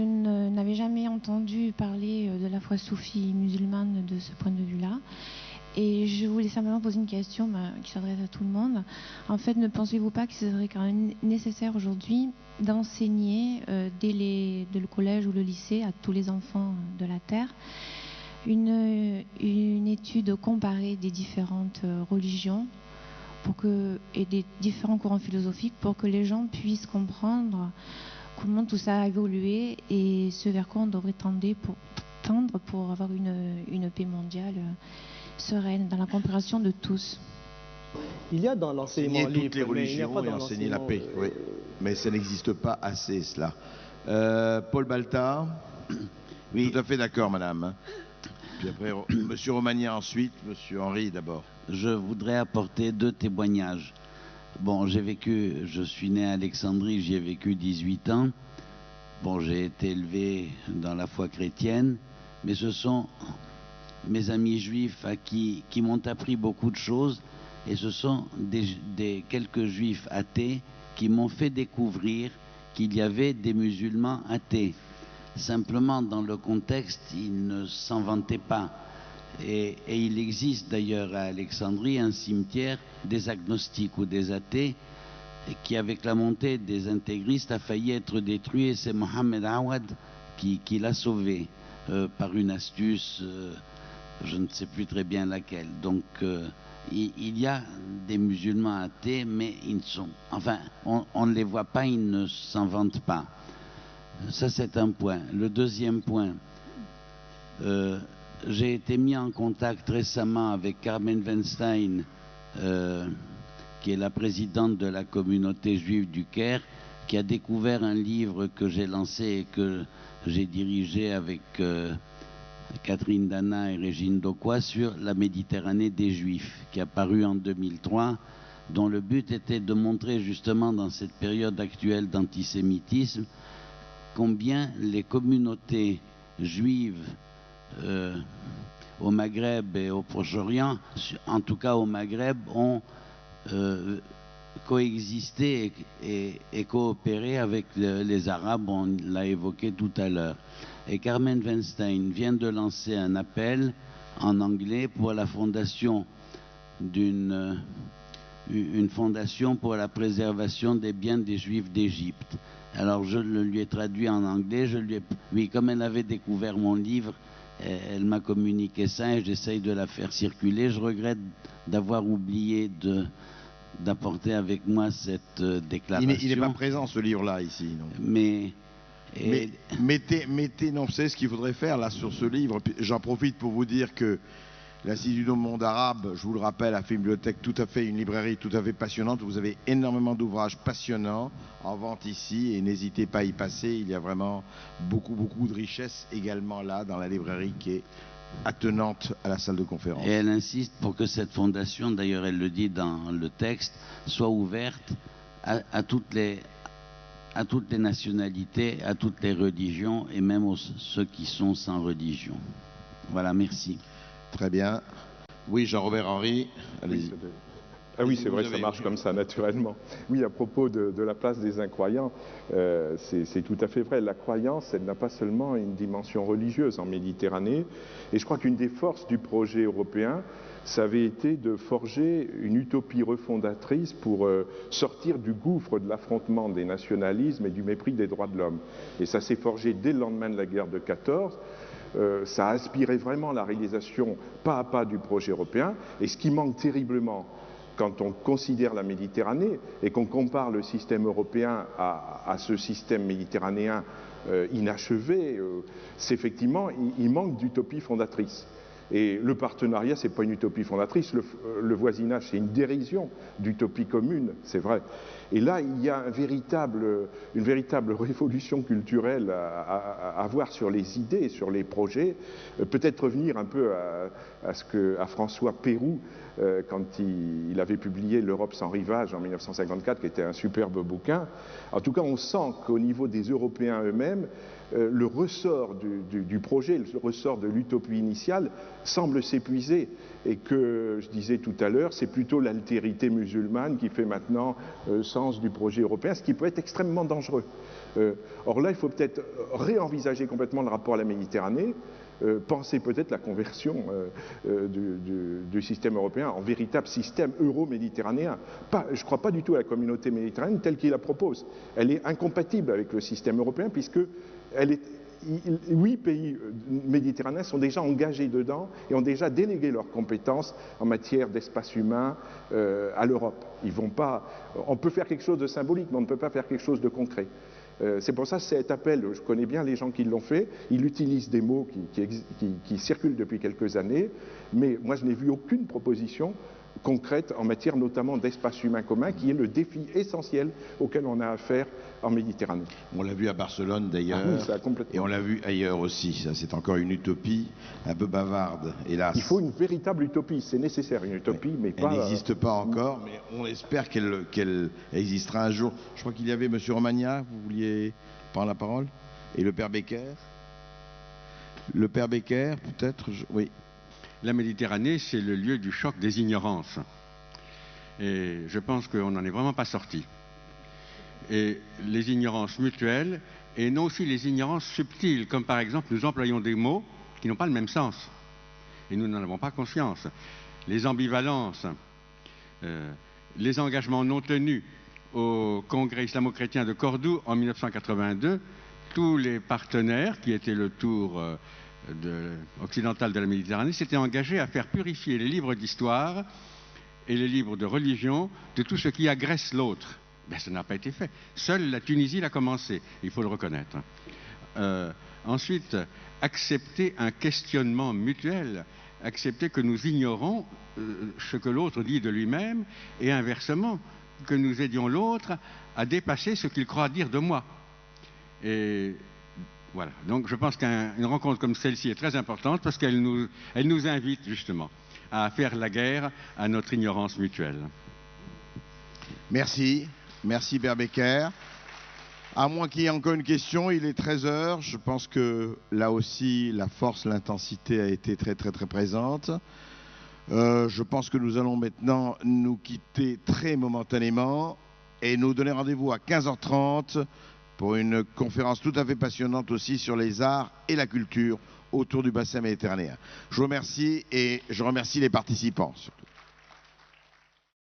n'avais jamais entendu parler de la foi soufie musulmane de ce point de vue-là. Et je voulais simplement poser une question qui s'adresse à tout le monde. En fait, ne pensez-vous pas que ce serait quand même nécessaire aujourd'hui d'enseigner dès le collège ou le lycée à tous les enfants de la Terre une étude comparée des différentes religions et des différents courants philosophiques pour que les gens puissent comprendre comment tout ça a évolué et ce vers quoi on devrait tendre pour avoir une paix mondiale sereine, dans la compréhension de tous. Il y a dans l'enseignement libre, toutes les religions et enseigner la paix, oui. Mais ça n'existe pas assez, cela. Paul Baltard. Oui. Tout à fait d'accord, madame. Puis après, monsieur Romagna ensuite, monsieur Henry d'abord. Je voudrais apporter 2 témoignages. Bon, je suis né à Alexandrie, j'y ai vécu 18 ans. Bon, j'ai été élevé dans la foi chrétienne, mais ce sont mes amis juifs qui m'ont appris beaucoup de choses, et ce sont quelques juifs athées qui m'ont fait découvrir qu'il y avait des musulmans athées. Simplement, dans le contexte, ils ne s'en vantaient pas. Et il existe d'ailleurs à Alexandrie un cimetière des agnostiques ou des athées qui, avec la montée des intégristes, a failli être détruit, et c'est Mohamed Awad qui l'a sauvé par une astuce je ne sais plus très bien laquelle. Donc il y a des musulmans athées, mais ils sont, enfin, on ne les voit pas, ils ne s'en vantent pas. Ça, c'est un point. Le deuxième point, j'ai été mis en contact récemment avec Carmen Weinstein, qui est la présidente de la communauté juive du Caire, qui a découvert un livre que j'ai lancé et que j'ai dirigé avec Catherine Dana et Régine Docquois sur la Méditerranée des Juifs, qui a paru en 2003, dont le but était de montrer justement dans cette période actuelle d'antisémitisme combien les communautés juives au Maghreb et au Proche-Orient, en tout cas au Maghreb, ont coexisté et coopéré avec les Arabes, on l'a évoqué tout à l'heure. Et Carmen Weinstein vient de lancer un appel en anglais pour la fondation une fondation pour la préservation des biens des Juifs d'Égypte. Alors je le lui ai traduit en anglais, oui, comme elle avait découvert mon livre, elle m'a communiqué ça et j'essaye de la faire circuler. Je regrette d'avoir oublié d'apporter avec moi cette déclaration. Il n'est pas présent, ce livre-là, ici. Non. Mais mettez, non, c'est ce qu'il faudrait faire, là, sur ce livre. J'en profite pour vous dire que l'Institut du monde arabe, je vous le rappelle, a fait une bibliothèque tout à fait, une librairie tout à fait passionnante. Vous avez énormément d'ouvrages passionnants en vente ici et n'hésitez pas à y passer. Il y a vraiment beaucoup de richesses également là, dans la librairie qui est attenante à la salle de conférence. Et elle insiste pour que cette fondation, d'ailleurs elle le dit dans le texte, soit ouverte à toutes les nationalités, à toutes les religions et même ceux qui sont sans religion. Voilà, merci. Très bien. Oui, Jean-Robert Henry, allez-y. Ah oui, c'est vrai, ça marche comme ça, naturellement. Oui, à propos de la place des incroyants, c'est tout à fait vrai. La croyance, elle n'a pas seulement une dimension religieuse en Méditerranée. Et je crois qu'une des forces du projet européen, ça avait été de forger une utopie refondatrice pour sortir du gouffre de l'affrontement des nationalismes et du mépris des droits de l'homme. Et ça s'est forgé dès le lendemain de la guerre de 14. Ça a inspiré vraiment la réalisation pas à pas du projet européen. Et ce qui manque terriblement quand on considère la Méditerranée et qu'on compare le système européen à ce système méditerranéen inachevé, c'est effectivement, il manque d'utopie fondatrice. Et le partenariat, ce n'est pas une utopie fondatrice, le voisinage, c'est une dérision d'utopie commune, c'est vrai. Et là, il y a une véritable révolution culturelle à avoir sur les idées, sur les projets. Peut-être revenir un peu à François Pérou, quand il avait publié L'Europe sans rivage en 1954, qui était un superbe bouquin. En tout cas, on sent qu'au niveau des Européens eux-mêmes, le ressort du projet, le ressort de l'utopie initiale semble s'épuiser et que, je disais tout à l'heure, c'est plutôt l'altérité musulmane qui fait maintenant sens du projet européen, ce qui peut être extrêmement dangereux. Or là, il faut peut-être réenvisager complètement le rapport à la Méditerranée, penser peut-être la conversion du système européen en véritable système euro-méditerranéen. Je ne crois pas du tout à la communauté méditerranéenne telle qu'il la propose. Elle est incompatible avec le système européen puisque 8 pays méditerranéens sont déjà engagés dedans et ont déjà délégué leurs compétences en matière d'espace humain à l'Europe. On peut faire quelque chose de symbolique, mais on ne peut pas faire quelque chose de concret. C'est pour ça que cet appel, je connais bien les gens qui l'ont fait, ils utilisent des mots qui circulent depuis quelques années, mais moi je n'ai vu aucune proposition concrète en matière notamment d'espace humain commun, qui est le défi essentiel auquel on a affaire en Méditerranée. On l'a vu à Barcelone d'ailleurs, et on l'a vu ailleurs aussi. Ça, c'est encore une utopie un peu bavarde, hélas. Il faut une véritable utopie, c'est nécessaire une utopie, mais pas... Elle n'existe pas encore, mais on espère qu'elle existera un jour. Je crois qu'il y avait M. Romagna, vous vouliez prendre la parole, et le père Becker. Le père Becker, peut-être, oui. La Méditerranée, c'est le lieu du choc des ignorances. Et je pense qu'on n'en est vraiment pas sorti. Et les ignorances mutuelles, et non aussi les ignorances subtiles, comme par exemple nous employons des mots qui n'ont pas le même sens. Et nous n'en avons pas conscience. Les ambivalences, les engagements non tenus au Congrès islamo-chrétien de Cordoue en 1982, tous les partenaires, qui étaient le Tour occidentale de la Méditerranée s'était engagée à faire purifier les livres d'histoire et les livres de religion de tout ce qui agresse l'autre. Ben, ça n'a pas été fait. Seule la Tunisie l'a commencé, il faut le reconnaître. Ensuite, accepter un questionnement mutuel, accepter que nous ignorons ce que l'autre dit de lui-même et inversement, que nous aidions l'autre à dépasser ce qu'il croit dire de moi. Et voilà. Donc je pense qu'une rencontre comme celle-ci est très importante parce qu'elle nous invite justement à faire la guerre à notre ignorance mutuelle. Merci. Merci Berbecker. À moins qu'il y ait encore une question, il est 13h. Je pense que là aussi, la force, l'intensité a été très présente. Je pense que nous allons maintenant nous quitter très momentanément et nous donner rendez-vous à 15h30 pour une conférence tout à fait passionnante aussi sur les arts et la culture autour du bassin méditerranéen. Je vous remercie et je remercie les participants surtout.